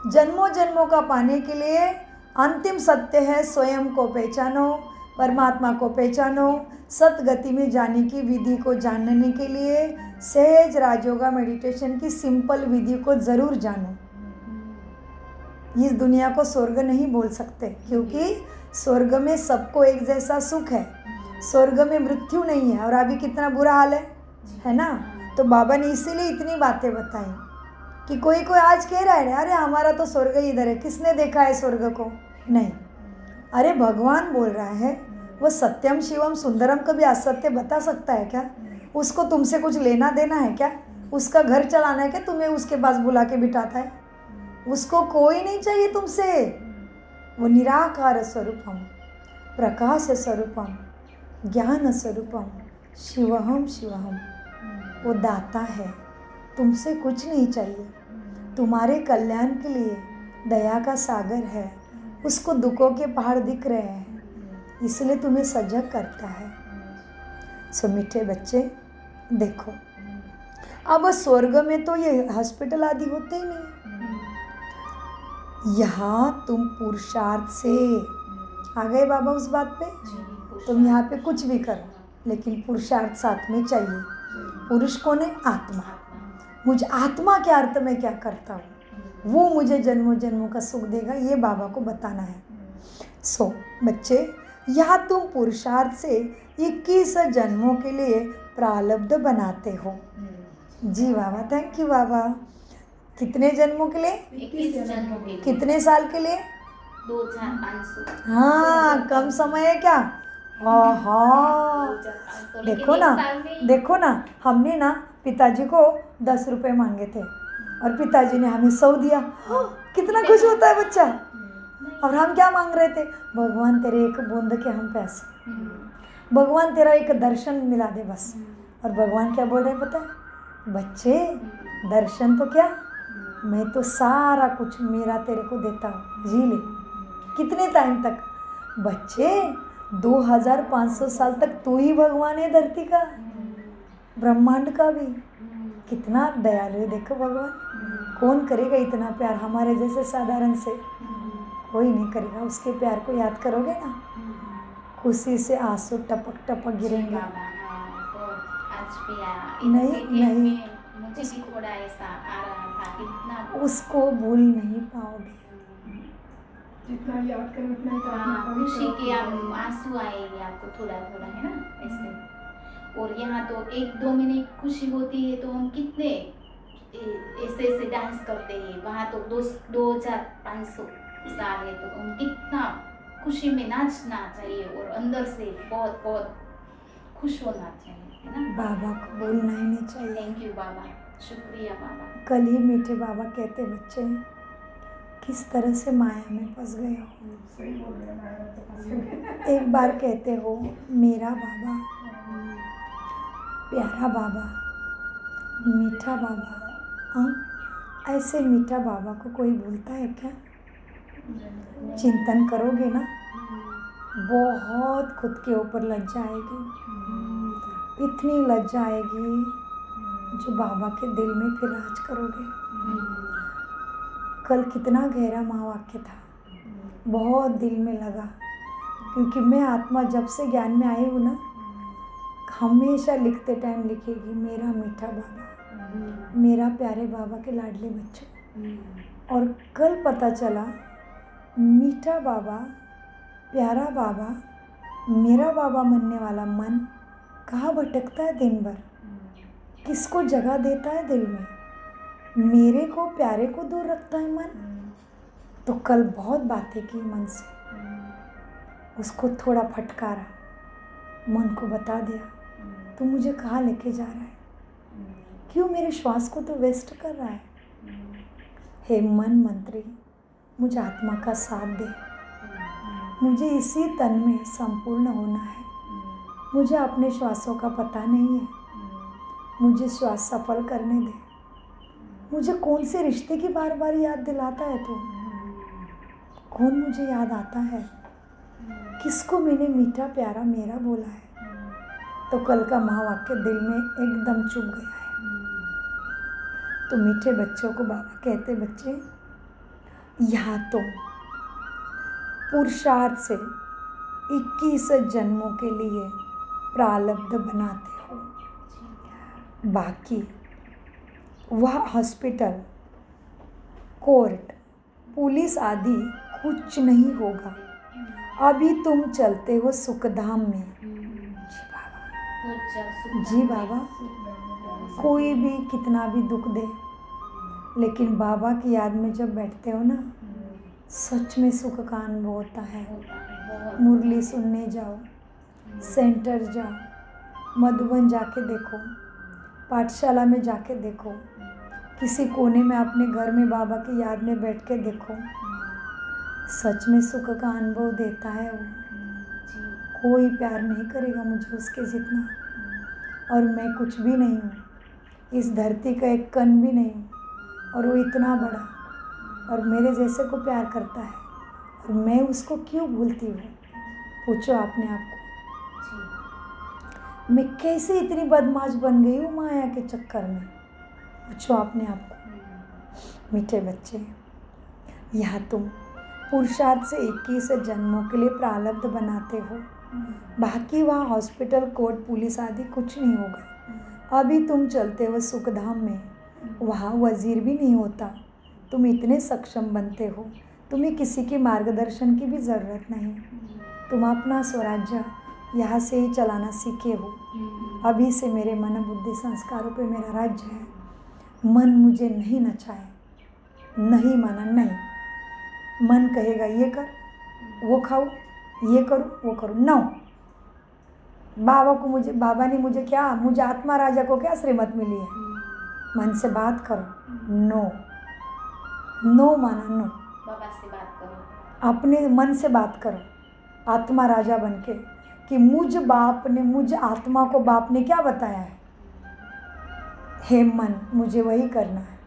जन्मों जन्मों का पाने के लिए अंतिम सत्य है स्वयं को पहचानो, परमात्मा को पहचानो। सतगति में जाने की विधि को जानने के लिए सहज राजयोगा मेडिटेशन की सिंपल विधि को ज़रूर जानो। इस दुनिया को स्वर्ग नहीं बोल सकते, क्योंकि स्वर्ग में सबको एक जैसा सुख है, स्वर्ग में मृत्यु नहीं है। और अभी कितना बुरा हाल है ना। तो बाबा ने इसीलिए इतनी बातें बताई कि कोई कोई आज कह रहा है अरे हमारा तो स्वर्ग ही इधर है, किसने देखा है स्वर्ग को? नहीं, अरे भगवान बोल रहा है, वो सत्यम शिवम सुंदरम कभी असत्य बता सकता है क्या? उसको तुमसे कुछ लेना देना है क्या? उसका घर चलाना है क्या? तुम्हें उसके पास बुला के बिठाता है? उसको कोई नहीं चाहिए तुमसे। वो निराकार स्वरूपम, प्रकाश स्वरूपम, ज्ञान स्वरूपम, शिवहम शिवहम, वो दाता है, तुमसे कुछ नहीं चाहिए, तुम्हारे कल्याण के लिए दया का सागर है, उसको दुखों के पहाड़ दिख रहे हैं, इसलिए तुम्हें सजग करता है। सो मीठे बच्चे देखो, अब स्वर्ग में तो ये हॉस्पिटल आदि होते ही नहीं, यहाँ तुम पुरुषार्थ से आ गए बाबा उस बात पे। तुम यहाँ पे कुछ भी करो, लेकिन पुरुषार्थ साथ में चाहिए। पुरुष कौन है? आत्मा। मुझे आत्मा के अर्थ में क्या करता हूँ, वो मुझे जन्मों जन्मों का सुख देगा, ये बाबा को बताना है। सो बच्चे, यहाँ तुम पुरुषार्थ से 21 जन्मों के लिए प्रारब्ध बनाते हो। जी बाबा, थैंक यू बाबा। कितने जन्मों के लिए?
21 जन्मों के लिए।
कितने साल के लिए?
2500।
हाँ, कम समय है क्या? हाँ, देखो ना, देखो ना, हमने ना पिताजी को 10 रुपये मांगे थे और पिताजी ने हमें 100 दिया। कितना खुश होता है बच्चा। और हम क्या मांग रहे थे? भगवान तेरे एक बूंद के हम पैसे, भगवान तेरा एक दर्शन मिला दे बस। और भगवान क्या बोल रहे हैं पता है? बच्चे, दर्शन तो क्या, मैं तो सारा कुछ मेरा तेरे को देता हूँ, जी ले। कितने टाइम तक? बच्चे, 2500 साल तक तू ही भगवान है धरती का, ब्रह्मांड का भी। कितना दयालु है देखो भगवान। कौन करेगा इतना प्यार हमारे जैसे साधारण से? कोई नहीं करेगा। उसके प्यार को याद करोगे ना, खुशी से आंसू टपक टपक गिरेंगे।
आज भी आया।
नहीं, नहीं।
मुझे भी थोड़ा ऐसा आ रहा था, कितना
उसको भूल नहीं पाओगे।
जितना याद करें उतना ही तो
हाँ,
आत्मा
खुशी
पवित्र
के
होती
आप
है।
आंसू आएंगे आपको थोड़ा थोड़ा, है ना ऐसे। और यहाँ तो 1-2 मिनट खुशी होती है तो हम कितने ऐसे ऐसे डांस करते हैं, वहाँ तो 2500 साल है तो हम कितना खुशी में नाचना चाहिए और अंदर से बहुत बहुत खुश होना चाहिए, है ना।
बाबा को भूलना ही नहीं चाहिए।
थैंक यू बाबा, शुक्रिया बाबा।
कल ही मीठे बाबा कहते, बच्चे किस तरह से माया में फंस गए हो।
सही बोल रहे हैं, माया तो फंस गए।
एक बार कहते हो मेरा बाबा, प्यारा बाबा, मीठा बाबा। हाँ, ऐसे मीठा बाबा को कोई भूलता है क्या? चिंतन करोगे ना, बहुत खुद के ऊपर लज्जा आएगी, इतनी लज्जा आएगी जो बाबा के दिल में फिर राज करोगे। कल कितना गहरा महावाक्य था, बहुत दिल में लगा, क्योंकि मैं आत्मा जब से ज्ञान में आई हूँ ना, हमेशा लिखते टाइम लिखेगी मेरा मीठा बाबा, मेरा प्यारे बाबा के लाडले बच्चों। और कल पता चला मीठा बाबा, प्यारा बाबा, मेरा बाबा मनने वाला मन कहाँ भटकता है दिन भर, किसको जगह देता है दिल में, मेरे को प्यारे को दूर रखता है मन। तो कल बहुत बातें की मन से, उसको थोड़ा फटकारा, मन को बता दिया तू मुझे कहाँ लेके जा रहा है, क्यों मेरे श्वास को तो वेस्ट कर रहा है। हे मन मंत्री, मुझे आत्मा का साथ दे, मुझे इसी तन में संपूर्ण होना है, मुझे अपने श्वासों का पता नहीं है, मुझे श्वास सफल करने दे। मुझे कौन से रिश्ते की बार बार याद दिलाता है तू, कौन मुझे याद आता है, किसको मैंने मीठा प्यारा मेरा बोला है। तो कल का महावाक्य दिल में एकदम चुभ गया है। तो मीठे बच्चों को बाबा कहते, बच्चे यहाँ तुम पुरुषार्थ से 21 जन्मों के लिए प्रारब्ध बनाते हो, बाकी वह हॉस्पिटल, कोर्ट, पुलिस आदि कुछ नहीं होगा। अभी तुम चलते हो सुखधाम में। जी बाबा, कोई भी कितना भी दुख दे, लेकिन बाबा की याद में जब बैठते हो ना, सच में सुख का अनुभव होता है। मुरली सुनने जाओ, सेंटर जाओ, मधुबन जाके देखो, पाठशाला में जाके देखो, किसी कोने में अपने घर में बाबा की याद में बैठ के देखो, सच में सुख का अनुभव देता है वो। कोई प्यार नहीं करेगा मुझे उसके जितना, और मैं कुछ भी नहीं हूँ, इस धरती का एक कण भी नहीं हूँ, और वो इतना बड़ा और मेरे जैसे को प्यार करता है, और मैं उसको क्यों भूलती हूँ। पूछो अपने आप को, मैं कैसे इतनी बदमाश बन गई हूँ माया के चक्कर में। पूछो अपने आप को। मीठे बच्चे, यहाँ तुम पुरुषार्थ से 21 जन्मों के लिए प्रारब्ध बनाते हो, बाकी वहाँ हॉस्पिटल, कोर्ट, पुलिस आदि कुछ नहीं होगा। अभी तुम चलते हो सुखधाम में, वहाँ वजीर भी नहीं होता। तुम इतने सक्षम बनते हो, तुम्हें किसी के मार्गदर्शन की भी ज़रूरत नहीं। तुम अपना स्वराज्य यहाँ से ही चलाना सीखे हो। अभी से मेरे मन बुद्धि संस्कारों पे मेरा राज्य है। मन मुझे नहीं नचाए, नहीं माना, नहीं। मन कहेगा ये कर, वो खाओ, ये करो, वो करो, नो। बाबा ने मुझे क्या, मुझे आत्मा राजा को क्या श्रीमत मिली है। मन से बात करो, नो, नो माना, नो।
बाबा से बात करो,
अपने मन से बात करो, आत्मा राजा बनके, कि मुझ आत्मा को बाप ने क्या बताया है। हे मन, मुझे वही करना है।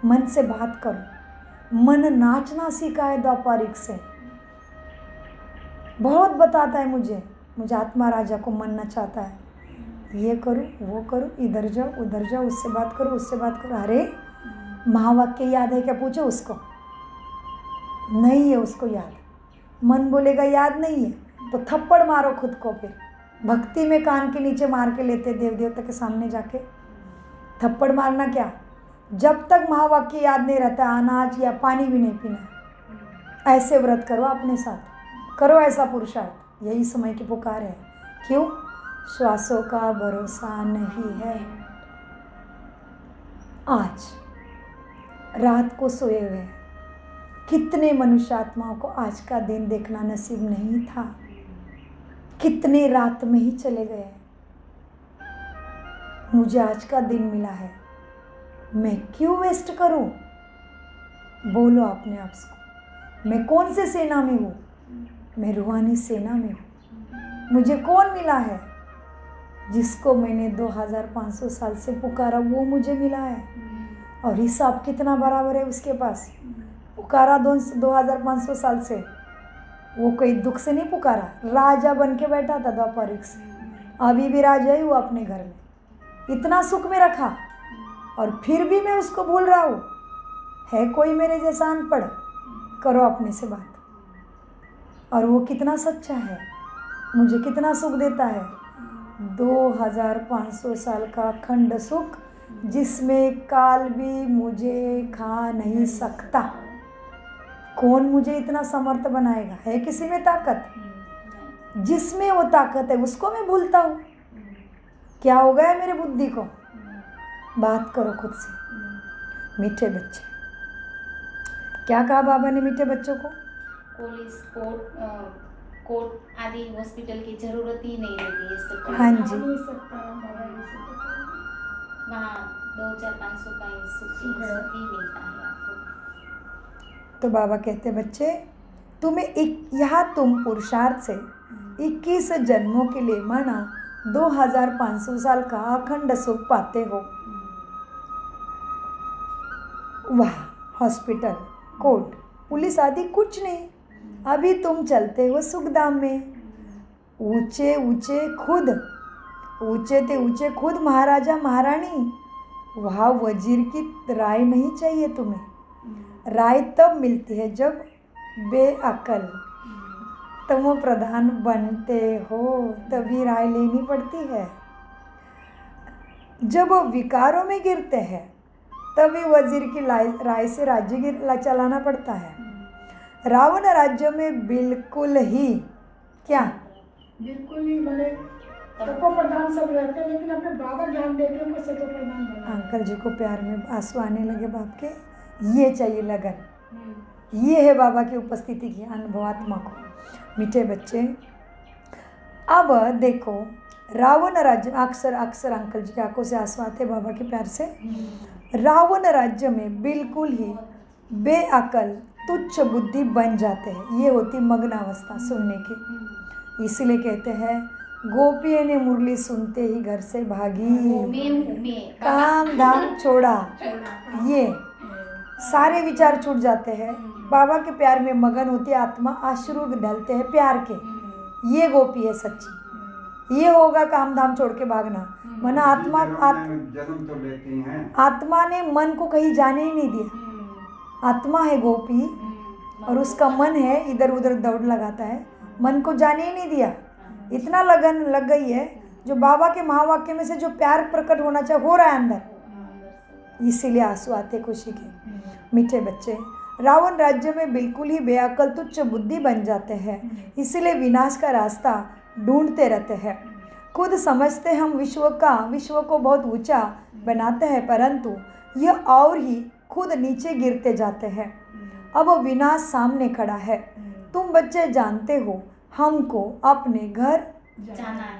मन से बात करो। मन नाचना सीखा है द्वापारिक से, बहुत बताता है मुझे आत्मा राजा को मन नचाता है। ये करो, वो करो, इधर जाओ, उधर जाओ, उससे बात करो, उससे बात करो। अरे महावाक्य याद है क्या, पूछो उसको। नहीं है उसको याद। मन बोलेगा याद नहीं है तो थप्पड़ मारो खुद को। फिर भक्ति में कान के नीचे मार के लेते देव देवता के सामने जाके, थप्पड़ मारना क्या, जब तक महावाक्य याद नहीं रहता अनाज या पानी भी नहीं पीना। ऐसे व्रत करो, अपने साथ करो ऐसा पुरुषार्थ। यही समय की पुकार है। क्यों? श्वासों का भरोसा नहीं है। आज रात को सोए हुए कितने मनुष्य आत्माओं को आज का दिन देखना नसीब नहीं था, कितने रात में ही चले गए। मुझे आज का दिन मिला है, मैं क्यों वेस्ट करूं? बोलो अपने आप को, मैं कौन से सेना में हूँ? मैं रूहानी सेना में हूँ। मुझे कौन मिला है? जिसको मैंने 2500 साल से पुकारा वो मुझे मिला है। और हिसाब कितना बराबर है उसके पास। पुकारा 2500 साल से, वो कोई दुख से नहीं पुकारा, राजा बन के बैठा था द्वापर से। अभी भी राजा ही हुआ अपने घर में, इतना सुख में रखा, और फिर भी मैं उसको भूल रहा हूँ। है कोई मेरे जैसा अनपढ़? करो अपने से बात। और वो कितना सच्चा है, मुझे कितना सुख देता है। 2500 साल का अखंड सुख, जिसमें काल भी मुझे खा नहीं सकता। कौन मुझे इतना समर्थ बनाएगा? है किसी में ताकत? जिसमें वो ताकत है उसको मैं भूलता हूँ। क्या हो गया मेरे बुद्धि को? बात करो खुद से। मीठे बच्चे, क्या कहा बाबा ने मीठे बच्चों को?
पुलिस, कोर्ट आदि हॉस्पिटल की जरूरत ही नहीं होती है सब।
हाँ जी,
नहीं सकता हमारा ये सब
वहाँ 2500 का ही सुख ही मिलता है आपको।
तो बाबा कहते बच्चे, तुम्हें यहाँ तुम पुरुषार्थ से 21 जन्मों के लिए माना 2500 साल का अखंड सुख पाते हो। वाह, हॉस्पिटल, कोर्ट, पुलिस आदि कुछ नहीं। अभी तुम चलते हो सुखधाम में। ऊंचे ऊंचे खुद महाराजा महारानी। वहाँ वजीर की राय नहीं चाहिए तुम्हें। राय तब मिलती है जब बेअकल तुम प्रधान बनते हो, तभी राय लेनी पड़ती है। जब विकारों में गिरते हैं तभी वजीर की राय से राज्य चलाना पड़ता है। रावण राज्य में बिल्कुल ही क्या,
बिल्कुल ही मैंने तत्व प्रधान सब रहते हैं, लेकिन अपने बाबा ज्ञान देके उनको सत्व प्रधान बना।
अंकल जी को प्यार में आंसू आने लगे बाप के। ये चाहिए लगन, ये है बाबा की उपस्थिति की अनुभवात्मा को। मीठे बच्चे, अब देखो रावण राज्य, अक्सर अंकल जी की आंखों से आंसू आते बाबा के प्यार से। रावण राज्य में बिल्कुल ही बेअकल तुच्छ बुद्धि बन जाते हैं। ये होती मग्न अवस्था सुनने की। इसीलिए कहते हैं गोपियों ने मुरली सुनते ही घर से भागी, काम धाम छोड़ा। ये सारे विचार छूट जाते हैं, बाबा के प्यार में मगन होती है आत्मा, अश्रु ढलते हैं प्यार के। ये गोपी है सच्ची। ये होगा काम धाम छोड़ के भागना। मना जन्म तो लेती हैं। आत्मा ने मन को कहीं जाने ही नहीं दिया। आत्मा है गोपी और उसका मन है इधर उधर दौड़ लगाता है, मन को जाने ही नहीं दिया। इतना लगन लग गई है जो बाबा के महावाक्य में से जो प्यार प्रकट होना चाहिए हो रहा है अंदर। इसीलिए आंसू आते खुशी के। मीठे बच्चे, रावण राज्य में बिल्कुल ही बेअकल तुच्छ बुद्धि बन जाते हैं। इसीलिए विनाश का रास्ता ढूंढते रहते हैं। खुद समझते हम विश्व को बहुत ऊंचा बनाते हैं, परंतु यह और ही खुद नीचे गिरते जाते हैं। अब विनाश सामने खड़ा है। तुम बच्चे जानते हो हमको अपने घर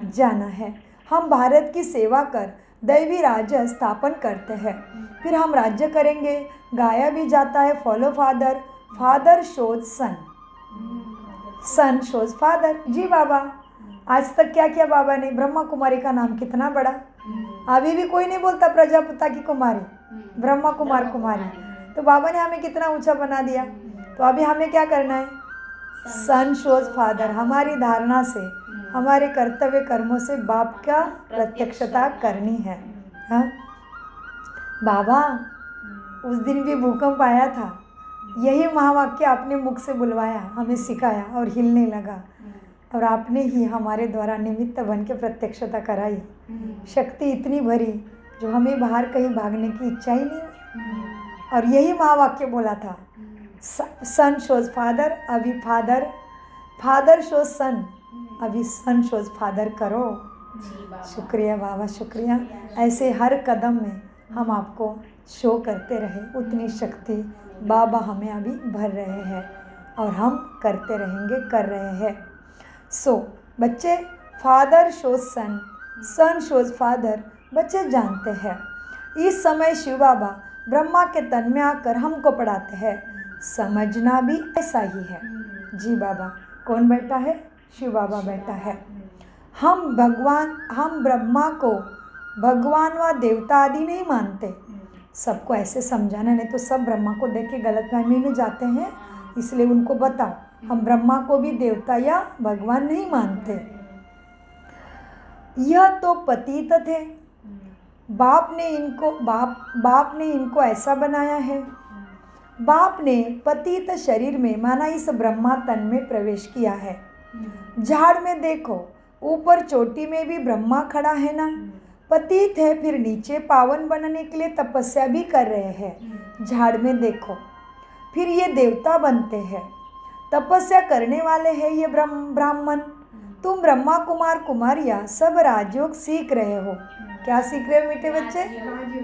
जाना है। हम भारत की सेवा कर दैवी राज्य स्थापन करते हैं, फिर हम राज्य करेंगे। गाया भी जाता है फॉलो फादर, फादर शोज सन, सन शोज फादर। जी बाबा, आज तक क्या किया बाबा ने? ब्रह्मा कुमारी का नाम कितना बड़ा। अभी भी कोई नहीं बोलता प्रजापिता की कुमारी, ब्रह्मा कुमार कुमारी। तो बाबा ने हमें कितना ऊंचा बना दिया। तो अभी हमें क्या करना है? सन शोज फादर। हमारी धारणा से, हमारे कर्तव्य कर्मों से बाप का प्रत्यक्षता करनी है। हाँ बाबा, उस दिन भी भूकंप आया था, यही महावाक्य आपने मुख से बुलवाया, हमें सिखाया और हिलने लगा। और आपने ही हमारे द्वारा निमित्त बन के प्रत्यक्षता कराई। शक्ति इतनी भरी जो हमें बाहर कहीं भागने की इच्छा ही नहीं है। और यही महावाक्य बोला था, सन शोज फादर, अभी फादर शोज सन, अभी सन शोज फादर करो। शुक्रिया बाबा, शुक्रिया। ऐसे हर कदम में हम आपको शो करते रहे, उतनी शक्ति बाबा हमें अभी भर रहे हैं और हम करते रहेंगे, कर रहे हैं। सो बच्चे, फादर शोज सन, सन शोज फादर, बच्चे जानते हैं। इस समय शिव बाबा ब्रह्मा के तन में आकर हमको पढ़ाते हैं। समझना भी ऐसा ही है। जी बाबा, कौन बैठा है? शिव बाबा बैठा है। हम ब्रह्मा को भगवान व देवता आदि नहीं मानते। सबको ऐसे समझाना, नहीं तो सब ब्रह्मा को देख के गलतफहमी में जाते हैं। इसलिए उनको बताओ, हम ब्रह्मा को भी देवता या भगवान नहीं मानते। यह तो पतित थे, बाप ने इनको ऐसा बनाया है। बाप ने पतित शरीर में माना इस ब्रह्मा तन में प्रवेश किया है। झाड़ में देखो, ऊपर चोटी में भी ब्रह्मा खड़ा है ना। पतित है, फिर नीचे पावन बनने के लिए तपस्या भी कर रहे हैं। झाड़ में देखो, फिर ये देवता बनते हैं, तपस्या करने वाले हैं ये ब्राह्मण। तुम ब्रह्मा कुमार कुमारियाँ सब राजयोग सीख रहे हो। क्या सीख रहे हो मीठे बच्चे?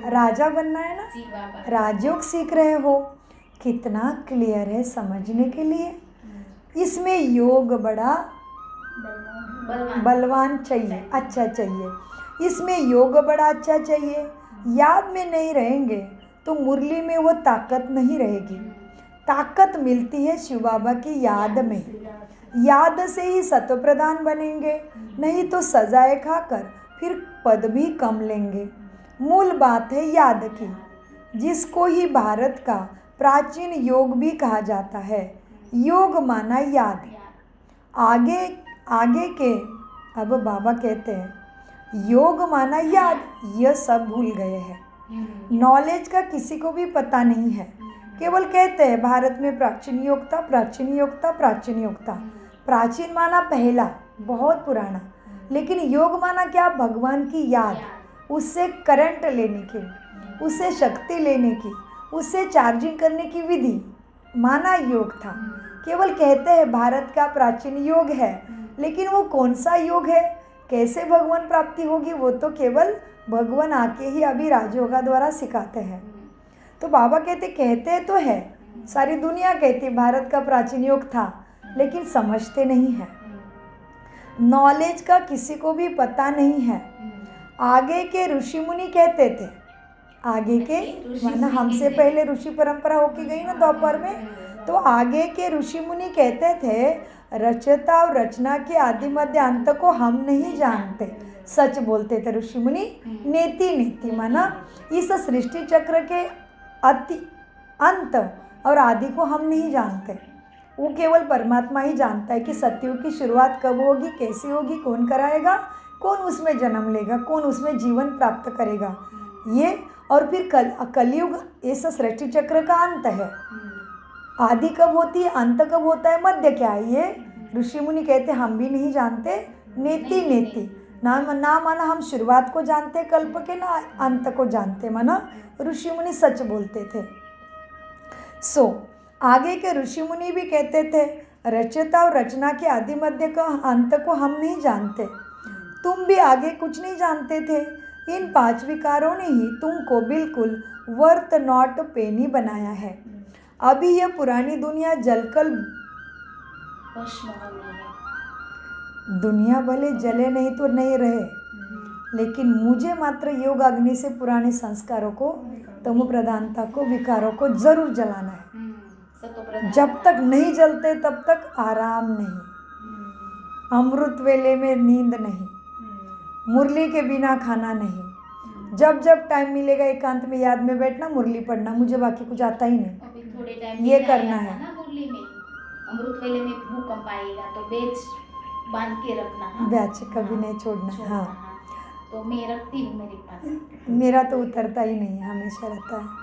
राजा बनना है ना, राजयोग सीख रहे हो। कितना क्लियर है समझने के लिए। इसमें योग बड़ा बलवान चाहिए, अच्छा चाहिए। इसमें योग बड़ा अच्छा चाहिए। याद में नहीं रहेंगे तो मुरली में वो ताकत नहीं रहेगी। ताकत मिलती है शिव बाबा की याद में। याद से ही सत्व प्रधान बनेंगे, नहीं तो सजाए खाकर फिर पद भी कम लेंगे। मूल बात है याद की, जिसको ही भारत का प्राचीन योग भी कहा जाता है। योग माना याद। आगे के अब बाबा कहते हैं योग माना याद, यह सब भूल गए हैं। नॉलेज का किसी को भी पता नहीं है। केवल कहते हैं भारत में प्राचीन योग था, प्राचीन योग था, प्राचीन योग था। प्राचीन माना पहला, बहुत पुराना। लेकिन योग माना क्या? भगवान की याद, उससे करंट लेने की, उससे शक्ति लेने की, उससे चार्जिंग करने की विधि माना योग था। केवल कहते हैं भारत का प्राचीन योग है, लेकिन वो कौन सा योग है, कैसे भगवान प्राप्ति होगी, वो तो केवल भगवान आके ही अभी राजयोगा द्वारा सिखाते हैं। तो बाबा कहते तो है, सारी दुनिया कहती भारत का प्राचीन योग था, लेकिन समझते नहीं है। नॉलेज का किसी को भी पता नहीं है। आगे के ऋषि मुनि कहते थे, आगे के माना हमसे पहले ऋषि परंपरा होके गई ना द्वापर में, तो आगे के ऋषि मुनि कहते थे रचता और रचना के आदि मध्य अंत को हम नहीं जानते। सच बोलते थे ऋषि मुनि। नेति माना इस सृष्टि चक्र के अति अंत और आदि को हम नहीं जानते। वो केवल परमात्मा ही जानता है कि सत्युग की शुरुआत कब होगी, कैसी होगी, कौन कराएगा, कौन उसमें जन्म लेगा, कौन उसमें जीवन प्राप्त करेगा। ये और फिर कलयुग इस सृष्टि चक्र का अंत है। आदि कब होती है, अंत कब होता है, मध्य क्या है, ये ऋषि मुनि कहते हम भी नहीं जानते। नेति ना माना हम शुरुआत को जानते कल्प के, ना अंत को जानते, माना ऋषि मुनि सच बोलते थे। सो आगे के ऋषि मुनि भी कहते थे रचता और रचना के आदि मध्य का अंत को हम नहीं जानते। तुम भी आगे कुछ नहीं जानते थे। इन 5 विकारों ने ही तुमको बिल्कुल वर्थ नॉट पेनी बनाया है। अभी यह पुरानी दुनिया जलकर दुनिया भले जले नहीं तो नहीं रहे, लेकिन मुझे मात्र योग अग्नि से पुराने संस्कारों को, तमो प्रधानता को, विकारों को जरूर जलाना है। जब तक नहीं जलते तब तक आराम नहीं, अमृत वेले में नींद नहीं, मुरली के बिना खाना नहीं। जब जब टाइम मिलेगा एकांत में याद में बैठना, मुरली पढ़ना, मुझे बाकी कुछ आता ही नहीं, ये करना है।
मुरली में अमृत वेले में भूकंप आएगा तो बेच बांध के रखना,
बैच कभी नहीं छोड़ना। हाँ,
तो मैं रखती हूँ मेरे पास।
मेरा तो उतरता ही नहीं है, हमेशा रहता है।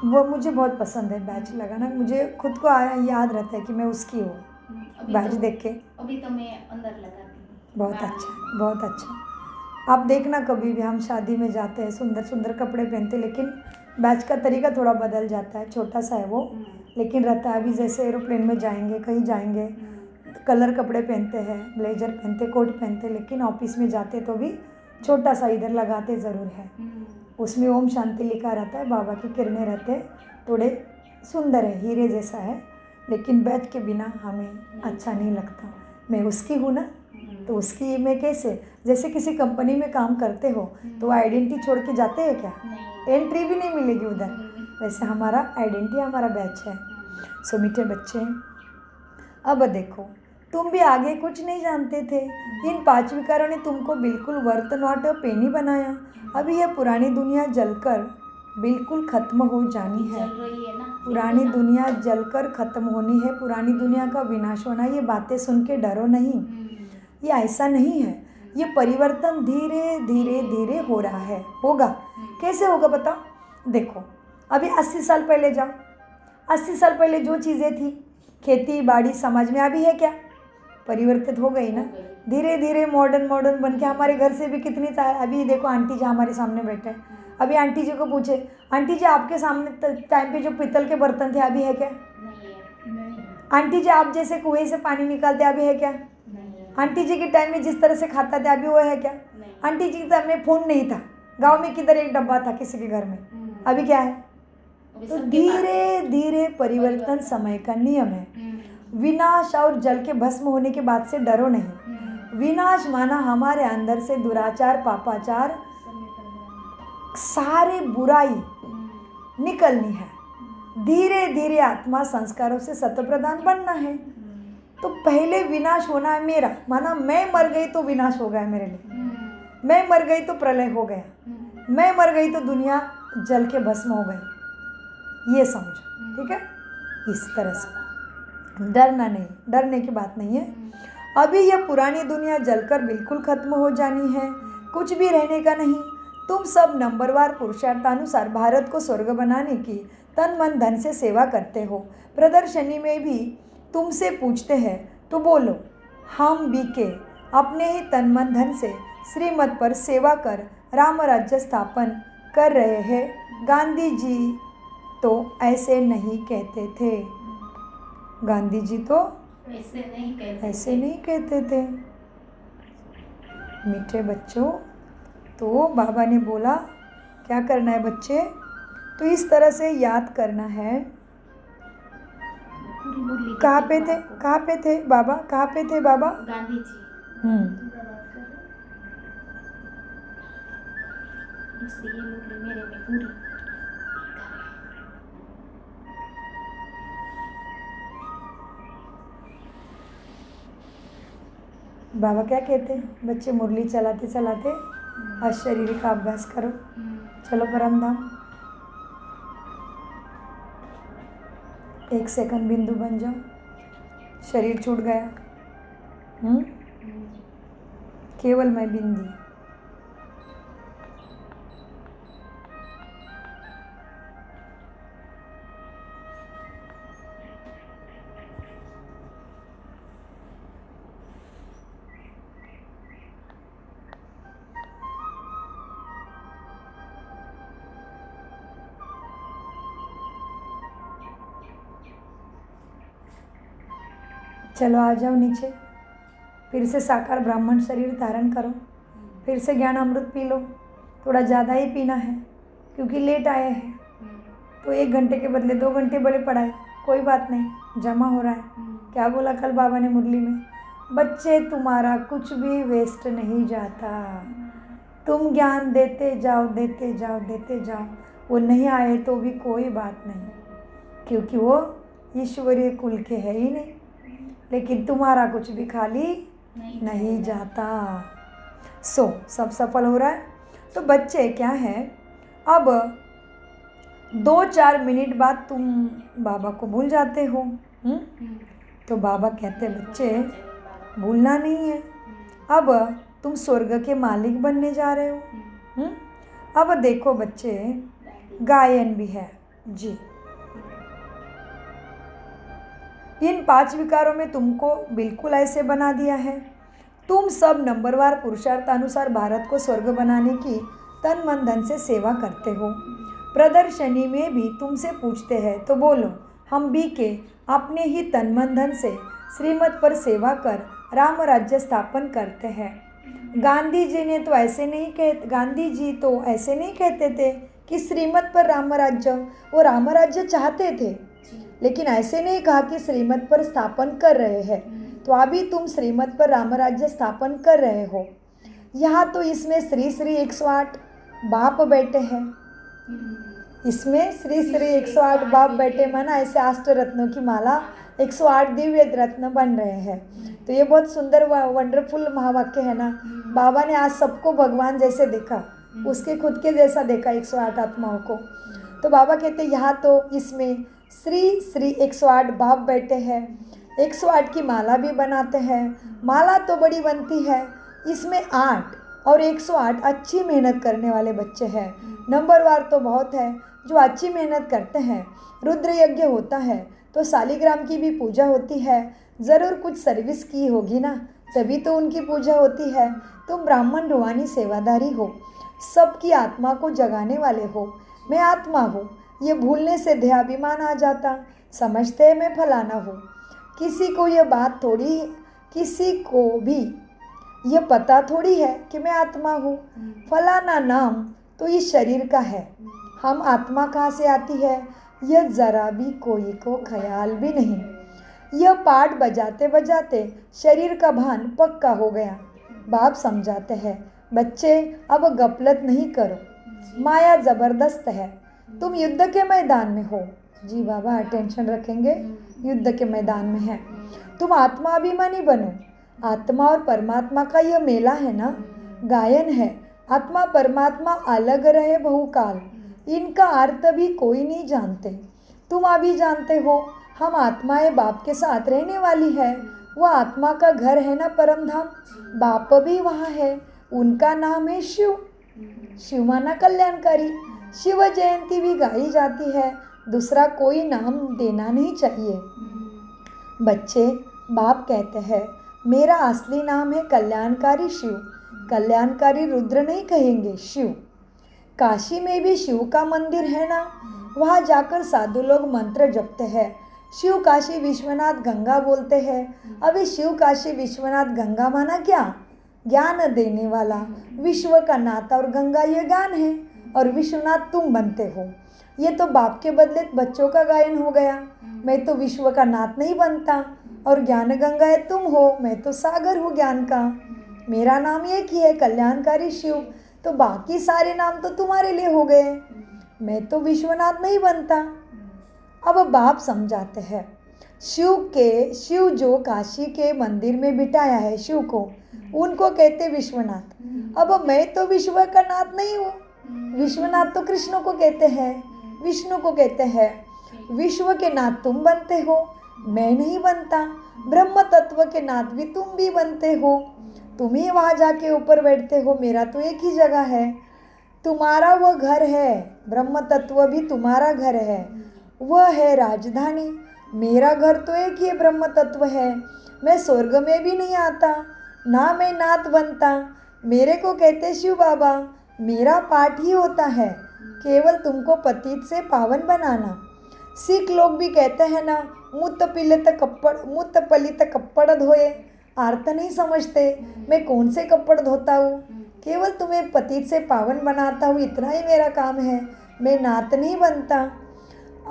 वो मुझे बहुत पसंद है बैच लगाना। मुझे खुद को याद रहता है कि मैं उसकी हूँ। बैच देख के
अभी तो मैं अंदर लगाती हूँ।
बहुत अच्छा, बहुत अच्छा। आप देखना कभी भी हम शादी में जाते हैं सुंदर सुंदर कपड़े पहनते, लेकिन बैच का तरीका थोड़ा बदल जाता है, छोटा सा है वो, लेकिन रहता है। अभी जैसे एरोप्लेन में जाएंगे, कहीं जाएंगे, कलर कपड़े पहनते हैं, ब्लेजर पहनते, कोट पहनते, लेकिन ऑफिस में जाते तो भी छोटा सा इधर लगाते ज़रूर है। उसमें ओम शांति लिखा रहता है, बाबा की किरणें रहते हैं, थोड़े सुंदर है, हीरे जैसा है, लेकिन बैच के बिना हमें अच्छा नहीं लगता। मैं उसकी हूँ ना, तो उसकी मैं कैसे, जैसे किसी कंपनी में काम करते हो तो आइडेंटिटी छोड़ के जाते हैं क्या? एंट्री भी नहीं मिलेगी उधर। वैसे हमारा आइडेंटिटी हमारा बैच है। सो मीठे बच्चे, अब देखो, तुम भी आगे कुछ नहीं जानते थे। इन 5 विकारों ने तुमको बिल्कुल वर्थ नॉट अ पेनी बनाया। अभी यह पुरानी दुनिया जलकर बिल्कुल ख़त्म हो जानी है।
चल रही है ना,
पुरानी दुनिया जलकर ख़त्म होनी है, पुरानी दुनिया का विनाश होना। ये बातें सुन के डरो नहीं, ये ऐसा नहीं है। ये परिवर्तन धीरे धीरे धीरे हो रहा है। होगा कैसे होगा बताओ? देखो, अभी 80 साल पहले जाओ, 80 साल पहले जो चीज़ें थी, खेती बाड़ी समाज में, अभी है क्या? परिवर्तित हो गई ना। धीरे धीरे मॉडर्न बन के हमारे घर से भी कितनी सारी, अभी देखो आंटी जी हमारे सामने बैठे हैं, अभी आंटी जी को पूछे, आंटी जी आपके सामने टाइम पे जो पीतल के बर्तन थे अभी है क्या? आंटी जी आप जैसे कुएं से पानी निकालते अभी है क्या? आंटी जी के टाइम में जिस तरह से खाता थे अभी वो है क्या? आंटी जी के टाइम में फ़ोन नहीं था, गांव में किधर एक डब्बा था किसी के घर में, अभी क्या है? तो धीरे धीरे परिवर्तन समय का नियम है। विनाश और जल के भस्म होने के बाद से डरो नहीं। विनाश माना हमारे अंदर से दुराचार, पापाचार, सारे बुराई निकलनी है। धीरे धीरे आत्मा संस्कारों से सतप्रधान बनना है। तो पहले विनाश होना है मेरा, माना मैं मर गई तो विनाश हो गया मेरे लिए, मैं मर गई तो प्रलय हो गया, मैं मर गई तो दुनिया जल के भस्म हो गई। ये समझो, ठीक है? इस तरह से डरना नहीं, डरने की बात नहीं है। अभी यह पुरानी दुनिया जलकर बिल्कुल ख़त्म हो जानी है, कुछ भी रहने का नहीं। तुम सब नंबरवार पुरुषार्थानुसार भारत को स्वर्ग बनाने की तन मन धन से सेवा करते हो। प्रदर्शनी में भी तुमसे पूछते हैं तो बोलो, हम भी के अपने ही तन मन धन से श्रीमत पर सेवा कर राम राज्य स्थापन कर रहे हैं। गांधी जी तो ऐसे नहीं कहते थे। गांधी जी तो ऐसे नहीं कहते थे। मीठे बच्चों, तो बाबा ने बोला क्या करना है बच्चे? तो इस तरह से याद करना है। कहाँ पे थे, कहाँ पे थे बाबा, कहाँ पे थे बाबा?
गांधी जी। दूसरी ये मुरली मेरे में पूरी।
बाबा क्या कहते हैं? बच्चे मुरली चलाते चलाते आज शरीर का अभ्यास करो। चलो परम धाम, 1 सेकंड बिंदु बन जाओ। शरीर छूट गया, केवल मैं बिंदी। चलो आ जाओ नीचे, फिर से साकार ब्राह्मण शरीर धारण करो, फिर से ज्ञान अमृत पी लो। थोड़ा ज़्यादा ही पीना है क्योंकि लेट आए हैं, तो 1 घंटे के बदले 2 घंटे बड़े पढ़ाए, कोई बात नहीं, जमा हो रहा है। क्या बोला कल बाबा ने मुरली में? बच्चे तुम्हारा कुछ भी वेस्ट नहीं जाता, तुम ज्ञान देते जाओ देते जाओ देते जाओ। वो नहीं आए तो भी कोई बात नहीं, क्योंकि वो ईश्वरीय कुल के है ही नहीं। लेकिन तुम्हारा कुछ भी खाली नहीं जाता। सब सफल हो रहा है। तो बच्चे क्या है, अब 2-4 मिनट बाद तुम बाबा को भूल जाते हो। तो बाबा कहते बच्चे भूलना नहीं है, अब तुम स्वर्ग के मालिक बनने जा रहे हो। अब देखो बच्चे, गायन भी है जी। इन 5 विकारों में तुमको बिल्कुल ऐसे बना दिया है। तुम सब नंबरवार पुरुषार्थानुसार भारत को स्वर्ग बनाने की तन मन धन से सेवा करते हो। प्रदर्शनी में भी तुमसे पूछते हैं तो बोलो, हम भी के अपने ही तन मन धन से श्रीमत पर सेवा कर राम राज्य स्थापन करते हैं। गांधी जी तो ऐसे नहीं कहते थे कि श्रीमत पर राम राज्य, वो राम राज्य चाहते थे, लेकिन ऐसे नहीं कहा कि श्रीमत पर स्थापन कर रहे हैं। तो अभी तुम श्रीमत पर राम राज्य स्थापन कर रहे हो। यहाँ तो इसमें श्री श्री 108 बाप बेटे हैं। इसमें श्री श्री 108 बाप बेटे माना ऐसे अष्ट रत्नों की माला 108 दिव्य रत्न बन रहे हैं। तो ये बहुत सुंदर वंडरफुल महावाक्य है ना। बाबा ने आज सबको भगवान जैसे देखा, उसके खुद के जैसा देखा 108 आत्माओं को। तो बाबा कहते यहाँ तो इसमें श्री श्री 108 बाप बेटे हैं। 108 की माला भी बनाते हैं। माला तो बड़ी बनती है, इसमें 8 और 108 अच्छी मेहनत करने वाले बच्चे हैं। नंबरवार तो बहुत है जो अच्छी मेहनत करते हैं। रुद्र यज्ञ होता है तो शालिग्राम की भी पूजा होती है। ज़रूर कुछ सर्विस की होगी ना, तभी तो उनकी पूजा होती है। तुम ब्राह्मण रूहानी सेवादारी हो, सबकी आत्मा को जगाने वाले हो। मैं आत्मा हूँ, ये भूलने से देहाभिमान आ जाता। समझते हैं मैं फलाना हूँ। किसी को भी ये पता थोड़ी है कि मैं आत्मा हूँ। फलाना नाम तो इस शरीर का है। हम आत्मा कहाँ से आती है, यह ज़रा भी कोई को ख्याल भी नहीं। यह पाठ बजाते बजाते शरीर का भान पक्का हो गया। बाप समझाते हैं, बच्चे अब गफलत नहीं करो, माया ज़बरदस्त है। तुम युद्ध के मैदान में हो। जी बाबा अटेंशन रखेंगे, युद्ध के मैदान में है। तुम आत्मा अभिमानी बनो। आत्मा और परमात्मा का यह मेला है ना, गायन है। आत्मा परमात्मा अलग रहे बहुकाल, इनका अर्थ भी कोई नहीं जानते। तुम अभी जानते हो, हम आत्माएं बाप के साथ रहने वाली है। वह आत्मा का घर है ना परम धाम, बाप भी वहाँ है। उनका नाम है शिव। शिव माना कल्याणकारी। शिव जयंती भी गाई जाती है। दूसरा कोई नाम देना नहीं चाहिए। बच्चे, बाप कहते हैं मेरा असली नाम है कल्याणकारी शिव। कल्याणकारी रुद्र नहीं कहेंगे, शिव। काशी में भी शिव का मंदिर है ना, वहाँ जाकर साधु लोग मंत्र जपते हैं। शिव काशी विश्वनाथ गंगा बोलते हैं। अभी शिव काशी विश्वनाथ गंगा माना क्या, ज्ञान देने वाला। विश्व का नाथ और गंगा ये ज्ञान है, और विश्वनाथ तुम बनते हो। ये तो बाप के बदले बच्चों का गायन हो गया। मैं तो विश्व का नाथ नहीं बनता, और ज्ञान गंगा है तुम हो। मैं तो सागर हूँ ज्ञान का। मेरा नाम एक ही है, कल्याणकारी शिव। तो बाकी सारे नाम तो तुम्हारे लिए हो गए। मैं तो विश्वनाथ नहीं बनता। अब बाप समझाते हैं, शिव जो काशी के मंदिर में बिठाया है शिव को, उनको कहते विश्वनाथ। अब मैं तो विश्व का नाथ नहीं हूँ। विश्वनाथ तो कृष्ण को कहते हैं, विष्णु को कहते हैं। विश्व के नाथ तुम बनते हो, मैं नहीं बनता। ब्रह्म तत्व के नाथ भी तुम भी बनते हो। तुम ही वहाँ जाके ऊपर बैठते हो, मेरा तो एक ही जगह है। तुम्हारा वह घर है, ब्रह्म तत्व भी तुम्हारा घर है, वह है राजधानी। मेरा घर तो एक ही ब्रह्म तत्व है। मैं स्वर्ग में भी नहीं आता, ना मैं नाथ बनता। मेरे को कहते शिव बाबा। मेरा पाठ ही होता है केवल तुमको पतित से पावन बनाना। सिख लोग भी कहते हैं ना, मुत पलित कपड़ धोए। अर्थ नहीं समझते, मैं कौन से कपड़ धोता हूँ, केवल तुम्हें पतित से पावन बनाता हूँ, इतना ही मेरा काम है। मैं नाथ नहीं बनता।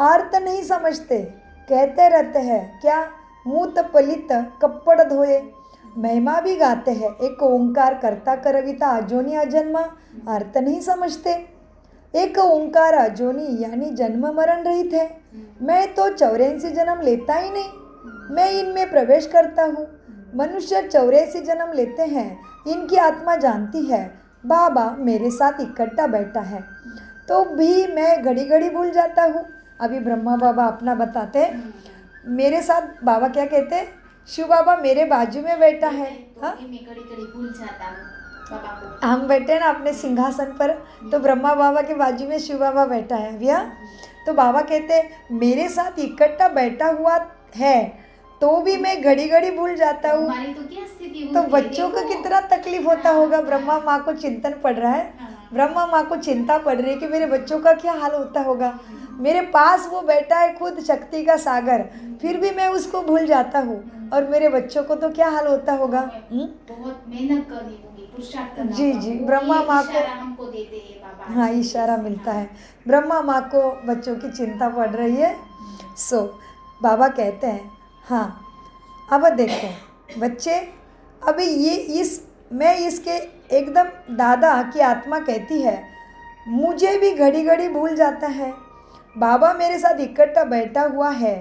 अर्थ नहीं समझते, कहते रहते हैं क्या, मुत पलित कपड़ धोए। महिमा भी गाते हैं, एक ओंकार करता करविता अजोनी अजन्मा। अर्थ नहीं समझते। एक ओंकार अजोनी यानी जन्म मरण रहित है। मैं तो 84 जन्म लेता ही नहीं, मैं इनमें प्रवेश करता हूँ। मनुष्य 84 जन्म लेते हैं, इनकी आत्मा जानती है बाबा मेरे साथ इकट्ठा बैठा है, तो भी मैं घड़ी घड़ी भूल जाता हूँ। अभी ब्रह्मा बाबा अपना बताते हैं, मेरे साथ बाबा क्या कहते हैं, शिव बाबा मेरे बाजू में बैठा है। हाँ,
मैं घड़ी भूल जाता हूँ बाबा को।
हम बैठे ना अपने सिंहासन पर, तो ब्रह्मा बाबा के बाजू में शिव बाबा बैठा है भैया। तो बाबा कहते हैं मेरे साथ इकट्ठा बैठा हुआ है, तो भी मैं घड़ी घड़ी भूल जाता हूँ।
हमारी तो क्या स्थिति
तो
होती है,
बच्चों को
देखो।
कितना तकलीफ होता होगा। ब्रह्मा माँ को चिंतन पड़ रहा है, ब्रह्मा माँ को चिंता पड़ रही है कि मेरे बच्चों का क्या हाल होता होगा। मेरे पास वो बैठा है खुद शक्ति का सागर, फिर भी मैं उसको भूल जाता हूँ, और मेरे बच्चों को तो क्या हाल होता होगा।
बहुत मेहनत करनी होगी, पुरुषार्थ करना
जी
होगा।
जी,
वो
ब्रह्मा
ये
माँ को,
इशारा हमको देते हैं बाबा।
हाँ इशारा मिलता है। ब्रह्मा माँ को बच्चों की चिंता पड़ रही है। सो बाबा कहते हैं हाँ अब देखो बच्चे, अभी ये मैं इसके एकदम दादा की आत्मा कहती है मुझे भी घड़ी घड़ी भूल जाता है। बाबा मेरे साथ इकट्ठा बैठा हुआ है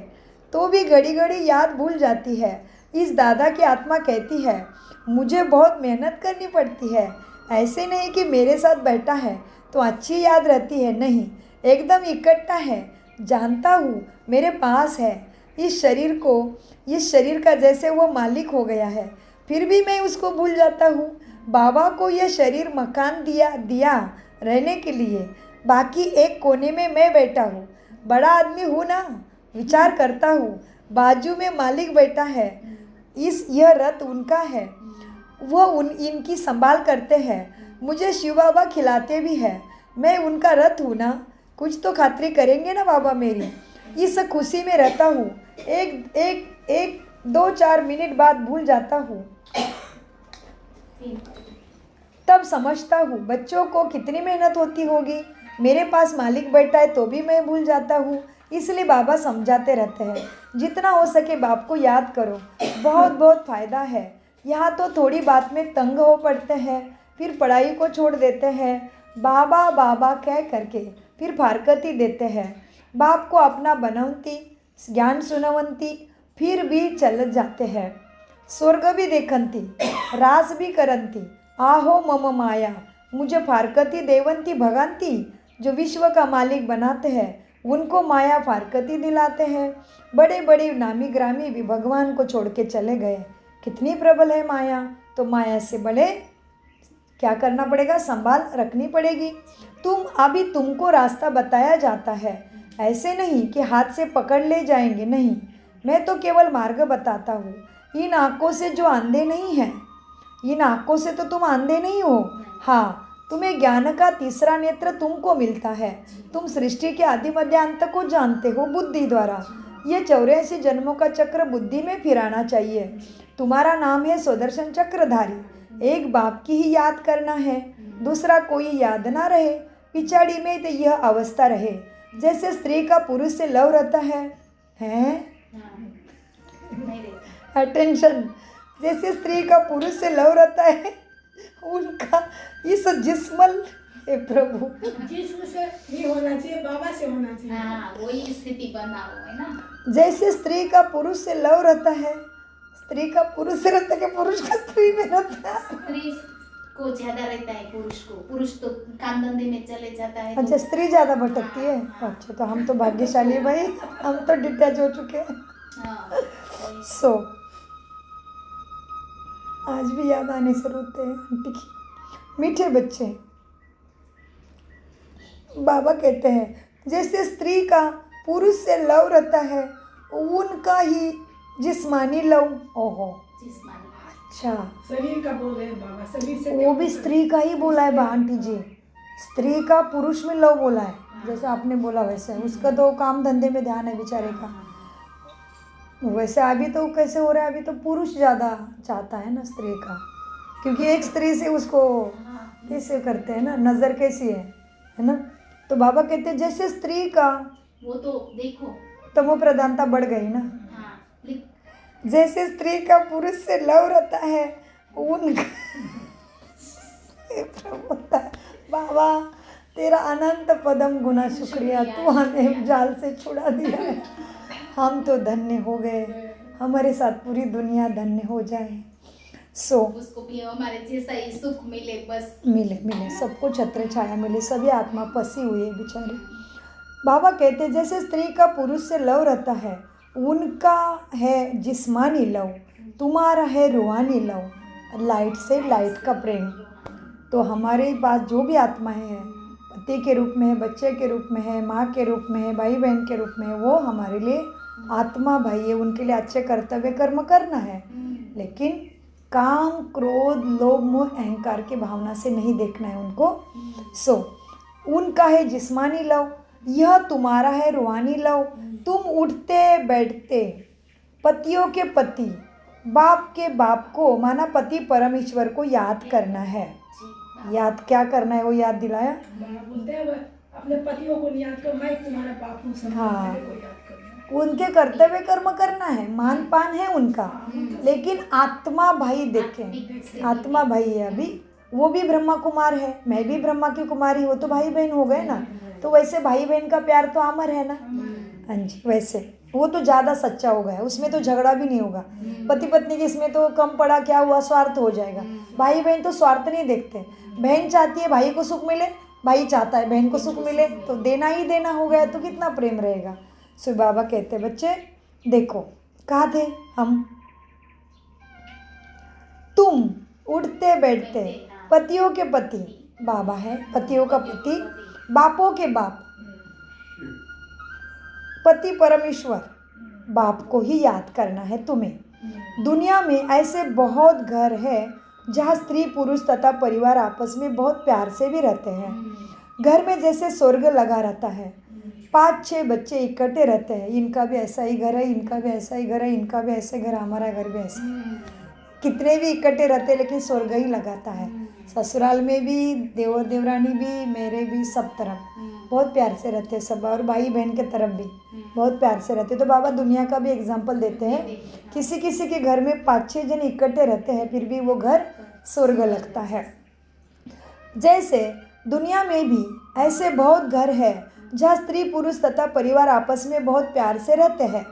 तो भी घड़ी घड़ी याद भूल जाती है। इस दादा की आत्मा कहती है मुझे बहुत मेहनत करनी पड़ती है, ऐसे नहीं कि मेरे साथ बैठा है तो अच्छी याद रहती है, नहीं, एकदम इकट्ठा है, जानता हूँ मेरे पास है। इस शरीर का जैसे वो मालिक हो गया है, फिर भी मैं उसको भूल जाता हूँ। बाबा को यह शरीर मकान दिया रहने के लिए, बाकी एक कोने में मैं बैठा हूँ। बड़ा आदमी हूँ ना, विचार करता हूँ, बाजू में मालिक बैठा है, यह रथ उनका है, वह इनकी संभाल करते हैं। मुझे शिव बाबा खिलाते भी है, मैं उनका रथ हूँ ना, कुछ तो खातिरी करेंगे ना बाबा मेरी। इस खुशी में रहता हूँ, एक 2-4 मिनट बाद भूल जाता हूँ। तब समझता हूँ बच्चों को कितनी मेहनत होती होगी। मेरे पास मालिक बैठा है तो भी मैं भूल जाता हूँ। इसलिए बाबा समझाते रहते हैं जितना हो सके बाप को याद करो, बहुत बहुत फ़ायदा है। यहाँ तो थोड़ी बात में तंग हो पड़ते हैं, फिर पढ़ाई को छोड़ देते हैं, बाबा बाबा कह करके फिर फारकती देते हैं। बाप को अपना बनवंती ज्ञान सुनवंती फिर भी चल जाते हैं। स्वर्ग भी देखंती रास भी करंती, आहो मम माया मुझे फारकती देवंती भगांती। जो विश्व का मालिक बनाते हैं उनको माया फारकती दिलाते हैं। बड़े बड़े नामी ग्रामी भी भगवान को छोड़ के चले गए। कितनी प्रबल है माया, तो माया से बड़े क्या करना पड़ेगा, संभाल रखनी पड़ेगी। तुमको रास्ता बताया जाता है, ऐसे नहीं कि हाथ से पकड़ ले जाएंगे, नहीं, मैं तो केवल मार्ग बताता हूँ। इन आँखों से जो अंधे नहीं हैं, इन आँखों से तो तुम अंधे नहीं हो। हाँ, तुम्हें ज्ञान का तीसरा नेत्र तुमको मिलता है। तुम सृष्टि के आदि मध्य अंत को जानते हो बुद्धि द्वारा। ये 84 जन्मों का चक्र बुद्धि में फिराना चाहिए। तुम्हारा नाम है सुदर्शन चक्रधारी। एक बाप की ही याद करना है, दूसरा कोई याद ना रहे। पिछाड़ी में तो यह अवस्था रहे जैसे स्त्री का पुरुष से लव रहता है। अटेंशन, जैसे स्त्री का पुरुष से लव रहता है, उनका इस जिस्मल हे प्रभु
जिस्म से नहीं होना चाहिए, बाबा से होना चाहिए।
हाँ, वही स्थिति बनाओ है ना।
जैसे स्त्री का पुरुष से लव रहता है, स्त्री का पुरुष से रहता है कि पुरुष का स्त्री में रहता है।
स्त्री को ज्यादा रहता है पुरुष को, पुरुष तो काम धंधे में चले जाता है।
अच्छा, स्त्री ज़्यादा भटकती है। अच्छा, तो हम तो भाग्यशाली भाई, हम तो डिटैच हो चुके हैं। सो आज भी याद आने से रोते हैं आंटी की। मीठे बच्चे, बाबा कहते हैं जैसे स्त्री का पुरुष से लव रहता है, उनका ही जिस्मानी लव। ओहो, अच्छा,
शरीर का बोल रहे हैं बाबा, शरीर से
वो भी स्त्री का ही बोला है आंटी जी। स्त्री का पुरुष में लव बोला है, जैसे आपने बोला वैसे। उसका तो काम धंधे में ध्यान है बेचारे का। वैसे अभी तो कैसे हो रहा है, अभी तो पुरुष ज़्यादा चाहता है ना स्त्री का, क्योंकि एक स्त्री से उसको कैसे करते हैं ना, नज़र कैसी है ना। तो बाबा कहते हैं जैसे स्त्री का,
वो तो देखो
तमो प्रधानता बढ़ गई ना। जैसे स्त्री का पुरुष से लव रहता है, उनका बाबा तेरा अनंत पदम गुना शुक्रिया, तू हमें जाल से छुड़ा दिया है। हम तो धन्य हो गए, हमारे साथ पूरी दुनिया धन्य हो जाए।
उसको भी हमारे जैसा ही सुख मिले, बस
मिले सबको छत्र छाया मिले। सभी आत्मा फंसी हुई है बेचारे। बाबा कहते जैसे स्त्री का पुरुष से लव रहता है, उनका है जिस्मानी लव, तुम्हारा है रूहानी लव, लाइट से लाइट का प्रेम। तो हमारे पास जो भी आत्माएं हैं, पति के रूप में है, बच्चे के रूप में है, माँ के रूप में है, भाई बहन के रूप में है, वो हमारे लिए आत्मा भाई है, उनके लिए अच्छे कर्तव्य कर्म करना है, लेकिन काम क्रोध लोभ मोह अहंकार की भावना से नहीं देखना है उनको। सो उनका है जिस्मानी लव, यह तुम्हारा है रूहानी लव। तुम उठते बैठते पतियों के पति बाप के बाप को माना पति परमेश्वर को याद करना है। याद क्या करना है वो याद दिलाया।
बोलते हैं अपने पतियों को याद कर, मैं तुम्हारा बाप हूँ, सब
हाँ।
मेरे को याद करना है।
उनके कर्तव्य कर्म करना है, मान पान है उनका, लेकिन आत्मा भाई देखें, आत्मा भाई है अभी, वो भी ब्रह्मा कुमार है, मैं भी ब्रह्मा की कुमारी हो, तो भाई बहन हो गए ना। तो वैसे भाई बहन का प्यार तो अमर है ना। हाँ जी, वैसे वो तो ज़्यादा सच्चा हो गया, उसमें तो झगड़ा भी नहीं होगा। पति पत्नी के इसमें तो कम पड़ा क्या हुआ, स्वार्थ हो जाएगा। भाई बहन तो स्वार्थ नहीं देखते, बहन चाहती है भाई को सुख मिले, भाई चाहता है बहन को सुख मिले, तो देना ही देना हो गया, तो कितना प्रेम रहेगा। सो बाबा कहते बच्चे देखो कहाँ थे हम, तुम उठते बैठते पतियों के पति बाबा है, पतियों का पति बापों के बाप पति परमेश्वर बाप को ही याद करना है तुम्हें। दुनिया में ऐसे बहुत घर है जहाँ स्त्री पुरुष तथा परिवार आपस में बहुत प्यार से भी रहते हैं। घर में जैसे स्वर्ग लगा रहता है, 5-6 बच्चे इकट्ठे रहते हैं, इनका भी ऐसा ही घर है, इनका भी ऐसा ही घर है, इनका भी ऐसे घर, हमारा घर भी ऐसा। कितने भी इकट्ठे रहते हैं लेकिन स्वर्ग ही लगाता है। ससुराल में भी देवर देवरानी भी, मेरे भी, सब तरफ बहुत प्यार से रहते हैं सब, और भाई बहन के तरफ भी बहुत प्यार से रहते हैं। तो बाबा दुनिया का भी एग्जाम्पल देते हैं, किसी किसी के घर में 5-6 जन इकट्ठे रहते हैं फिर भी वो घर स्वर्ग लगता है। जैसे दुनिया में भी ऐसे बहुत घर है जहाँ स्त्री पुरुष तथा परिवार आपस में बहुत प्यार से रहते हैं।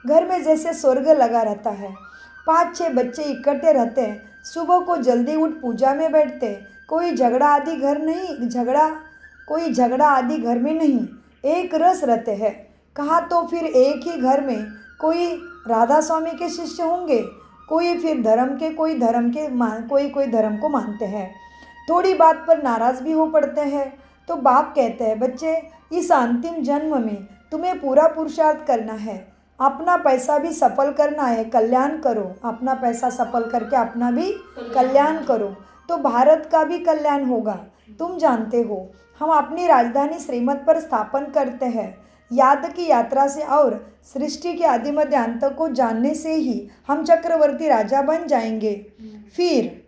घर में जैसे स्वर्ग लगा रहता है, 5-6 बच्चे इकट्ठे रहते हैं, सुबह को जल्दी उठ पूजा में बैठते, कोई झगड़ा आदि घर में नहीं, एक रस रहते हैं। कहा तो फिर एक ही घर में कोई राधा स्वामी के शिष्य होंगे, कोई फिर धर्म के, कोई धर्म को मानते हैं, थोड़ी बात पर नाराज़ भी हो पड़ते हैं। तो बाप कहते हैं बच्चे इस अंतिम जन्म में तुम्हें पूरा पुरुषार्थ करना है, अपना पैसा भी सफल करना है, कल्याण करो, अपना पैसा सफल करके अपना भी कल्याण करो, तो भारत का भी कल्याण होगा। तुम जानते हो हम अपनी राजधानी श्रीमत पर स्थापन करते हैं, याद की यात्रा से और सृष्टि के आदि मध्य अंत को जानने से ही हम चक्रवर्ती राजा बन जाएंगे। फिर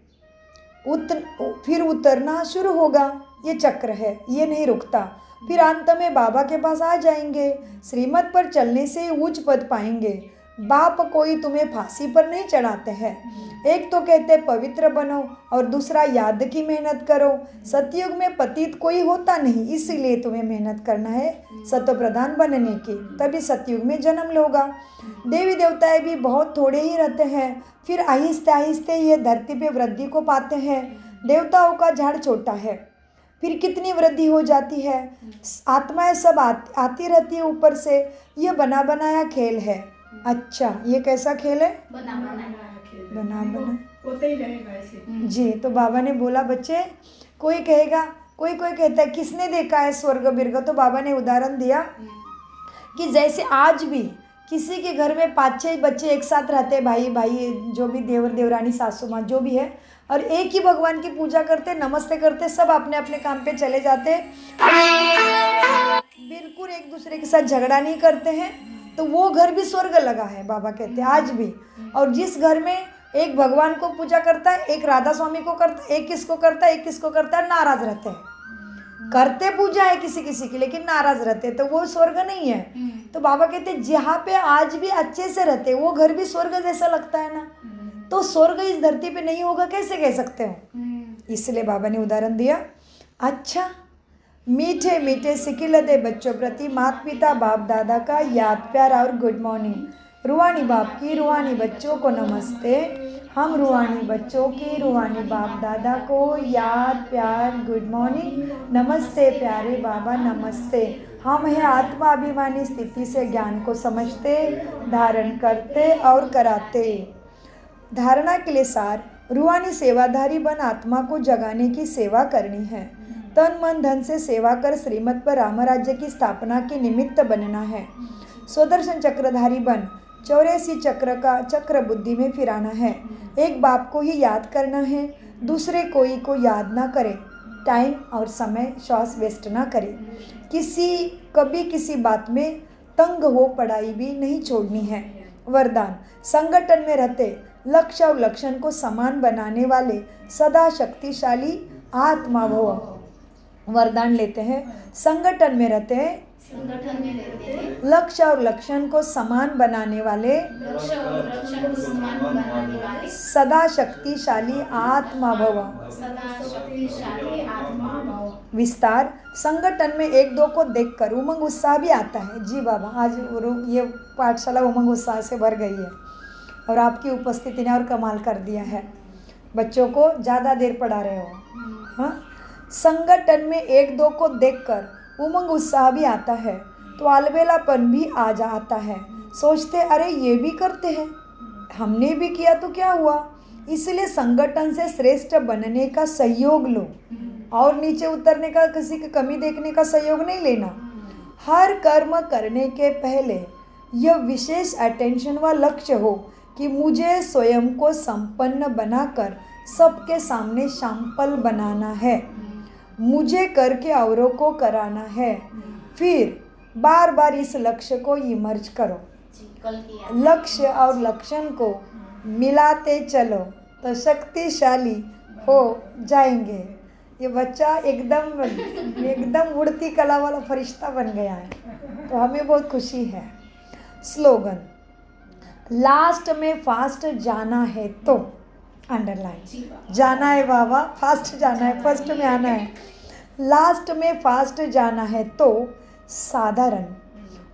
उतरना शुरू होगा, ये चक्र है, ये नहीं रुकता। फिर अंत में बाबा के पास आ जाएंगे, श्रीमत पर चलने से ही उच्च पद पाएंगे। बाप कोई तुम्हें फांसी पर नहीं चढ़ाते हैं, एक तो कहते पवित्र बनो और दूसरा याद की मेहनत करो। सतयुग में पतित कोई होता नहीं, इसीलिए तुम्हें मेहनत करना है सत्व प्रधान बनने की, तभी सतयुग में जन्म लोगा। देवी देवताएं भी बहुत थोड़े ही रहते हैं, फिर आहिस्ते आहिस्ते ये धरती पे वृद्धि को पाते हैं। देवताओं का झाड़ छोटा है, फिर कितनी वृद्धि हो जाती है। आत्माएं सब आती रहती है ऊपर से, ये बना बनाया खेल है। अच्छा, ये कैसा खेल है? बना
होते ही रहेगा ऐसे।
जी, तो बाबा ने बोला बच्चे कोई कहेगा, कोई कहता है किसने देखा है स्वर्ग बिर्ग, तो बाबा ने उदाहरण दिया कि जैसे आज भी किसी के घर में 5-6 बच्चे एक साथ रहते हैं, भाई जो भी देवर देवरानी सासू माँ जो भी है, और एक ही भगवान की पूजा करते, नमस्ते करते, सब अपने अपने काम पे चले जाते, बिल्कुल एक दूसरे के साथ झगड़ा नहीं करते हैं, तो वो घर भी स्वर्ग लगा है बाबा कहते हैं आज भी। और जिस घर में एक भगवान को पूजा करता है, एक राधा स्वामी को करता है, एक किसको करता है, एक किसको करता है, नाराज रहते हैं, करते पूजा है किसी किसी की लेकिन नाराज रहते, तो वो स्वर्ग नहीं है। तो बाबा कहते हैं जहाँ पे आज भी अच्छे से रहते वो घर भी स्वर्ग जैसा लगता है ना, तो स्वर्ग इस धरती पे नहीं होगा कैसे कह सकते हो। इसलिए बाबा ने उदाहरण दिया। अच्छा, मीठे मीठे सिकिल दे बच्चों प्रति माता पिता बाप दादा का याद प्यार और गुड मॉर्निंग। रूहानी बाप की रूहानी बच्चों को नमस्ते, हम रूहानी बच्चों की रूहानी बाप दादा को याद प्यार गुड मॉर्निंग, नमस्ते प्यारे बाबा नमस्ते। हम हैं आत्माभिमानी स्थिति से ज्ञान को समझते, धारण करते और कराते। धारणा के लिए सार, रूहानी सेवाधारी बन आत्मा को जगाने की सेवा करनी है, तन मन धन से सेवा कर श्रीमत पर राम राज्य की स्थापना के निमित्त बनना है। सुदर्शन चक्रधारी बन 84 चक्र का चक्र बुद्धि में फिराना है। एक बाप को ही याद करना है, दूसरे कोई को याद ना करे। टाइम और समय श्वास वेस्ट ना करे। कभी किसी बात में तंग हो पढ़ाई भी नहीं छोड़नी है। वरदान, संगठन में रहते लक्ष्य और लक्षण को समान बनाने वाले सदा शक्तिशाली आत्मा भव। वरदान लेते हैं, संगठन में रहते हैं लक्ष्य और लक्षण को समान बनाने वाले सदा शक्तिशाली आत्मा भव। विस्तार, संगठन में एक दो को देखकर उमंग उत्साह भी आता है। जी बाबा, आज ये पाठशाला उमंग उत्साह से भर गई है और आपकी उपस्थिति ने और कमाल कर दिया है। बच्चों को ज़्यादा देर पढ़ा रहे हो। हाँ, संगठन में एक दो को देखकर उमंग उत्साह भी आता है तो अलबेलापन भी आ जाता है। सोचते अरे ये भी करते हैं, हमने भी किया तो क्या हुआ। इसलिए संगठन से श्रेष्ठ बनने का सहयोग लो और नीचे उतरने का, किसी की कमी देखने का सहयोग नहीं लेना। हर कर्म करने के पहले यह विशेष अटेंशन व लक्ष्य हो कि मुझे स्वयं को संपन्न बनाकर सबके सामने शांपल बनाना है, मुझे करके औरों को कराना है। फिर बार बार इस लक्ष्य को इमर्ज करो। लक्ष्य और लक्षण को मिलाते चलो तो शक्तिशाली हो जाएंगे। ये बच्चा एकदम उड़ती कला वाला फरिश्ता बन गया है, तो हमें बहुत खुशी है। स्लोगन, लास्ट में फास्ट जाना है तो, अंडरलाइन, जाना है बाबा, फास्ट जाना है, फर्स्ट में आना है। लास्ट में फास्ट जाना है तो साधारण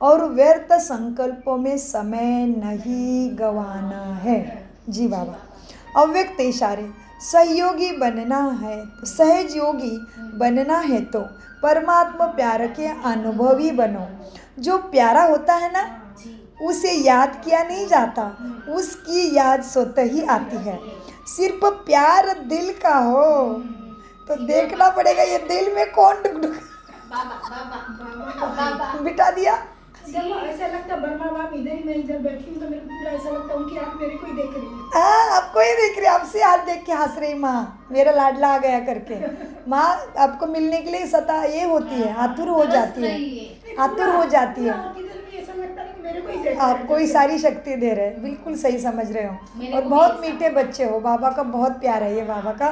और व्यर्थ संकल्पों में समय नहीं गंवाना है। जी बाबा, अव्यक्त इशारे, सहयोगी बनना है, सहज योगी बनना है तो परमात्मा प्यार के अनुभवी बनो। जो प्यारा होता है ना, उसे याद किया नहीं जाता, उसकी याद स्वतः ही आती है। सिर्फ प्यार दिल का हो तो देखना पड़ेगा ये दिल में कौन डुक बिठा दिया।
जब ऐसा लगता बर्मा बाप इधर ही मैं इधर बैठी हूँ तो मेरे को पूरा ऐसा लगता उनकी आँख मेरे को ही देख रही है।
हाँ, आपको ही देख रही है, आपसे हाथ देख के हंस रही माँ, मेरा लाडला आ गया करके। माँ आपको मिलने के लिए सता ये होती है, आतुर हो जाती है, आतुर हो जाती है। आपको ही सारी शक्ति दे रहे हैं, बिल्कुल सही समझ रहे हो। और बहुत मीठे बच्चे हो, बाबा का बहुत प्यार है ये, बाबा का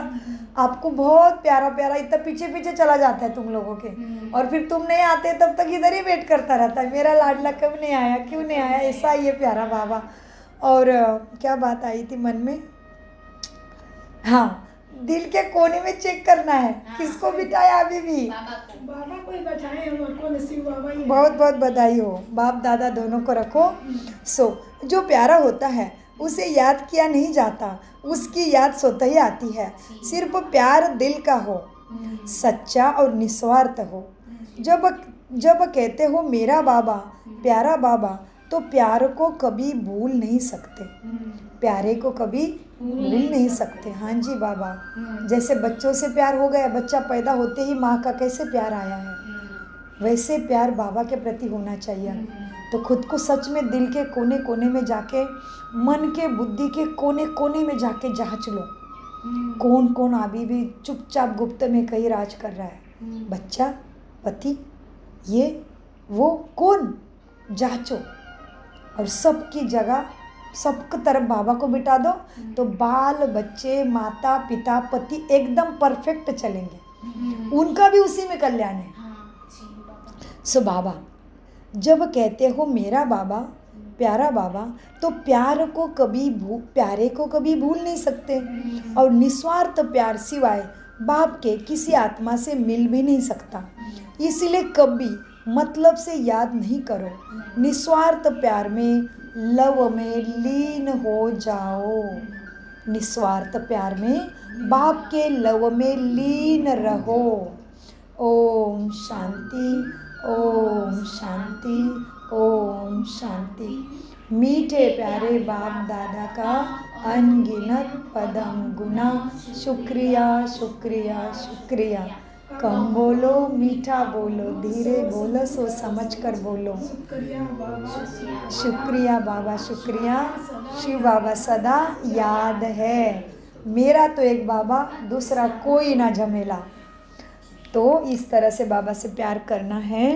आपको बहुत प्यारा प्यारा, इतना पीछे पीछे चला जाता है तुम लोगों के, और फिर तुम नहीं आते तब तक इधर ही वेट करता रहता है, मेरा लाडला कब नहीं आया, क्यों नहीं आया, ऐसा ये प्यारा बाबा। और क्या बात आई थी मन में, हाँ, दिल के कोने में चेक करना है किसको बिठाया अभी भी,
बाबा को ही बैठाए हम, और कौन शिव बाबा ही।
बहुत बहुत बधाई हो, बाप दादा दोनों को रखो। जो प्यारा होता है उसे याद किया नहीं जाता, उसकी याद स्वतः ही आती है। सिर्फ प्यार दिल का हो, सच्चा और निस्वार्थ हो। जब कहते हो मेरा बाबा, प्यारा बाबा, तो प्यार को कभी भूल नहीं सकते, प्यारे को कभी भूल नहीं सकते। हाँ जी बाबा, जैसे बच्चों से प्यार हो गया, बच्चा पैदा होते ही माँ का कैसे प्यार आया है, वैसे प्यार बाबा के प्रति होना चाहिए। तो खुद को सच में दिल के कोने कोने में जाके, मन के बुद्धि के कोने कोने में जाके जांच लो, कौन कौन अभी भी चुपचाप गुप्त में कहीं राज कर रहा है, बच्चा, पति, ये वो कौन, जांचो। और सबकी जगह सबकी तरफ बाबा को बिठा दो तो बाल बच्चे माता पिता पति एकदम परफेक्ट चलेंगे, उनका भी उसी में कल्याण है। सो बाबा जब कहते हो मेरा बाबा, प्यारा बाबा, तो प्यारे को कभी भूल नहीं सकते, और निस्वार्थ प्यार सिवाय बाप के किसी आत्मा से मिल भी नहीं सकता। इसलिए कभी मतलब से याद नहीं करो, निस्वार्थ प्यार में लव में लीन हो जाओ। निस्वार्थ प्यार में बाप के लव में लीन रहो। ओम शांति, ओम शांति, ओम शांति। मीठे प्यारे बाप दादा का अनगिनत पदम गुना शुक्रिया शुक्रिया शुक्रिया। कम बोलो मीठा बोलो, धीरे बोलो सोच समझ कर बोलो।
शुक्रिया बाबा,
शुक्रिया बाबा शुक्रिया, शिव बाबा सदा याद है, मेरा तो एक बाबा दूसरा कोई ना झमेला। तो इस तरह से बाबा से प्यार करना है।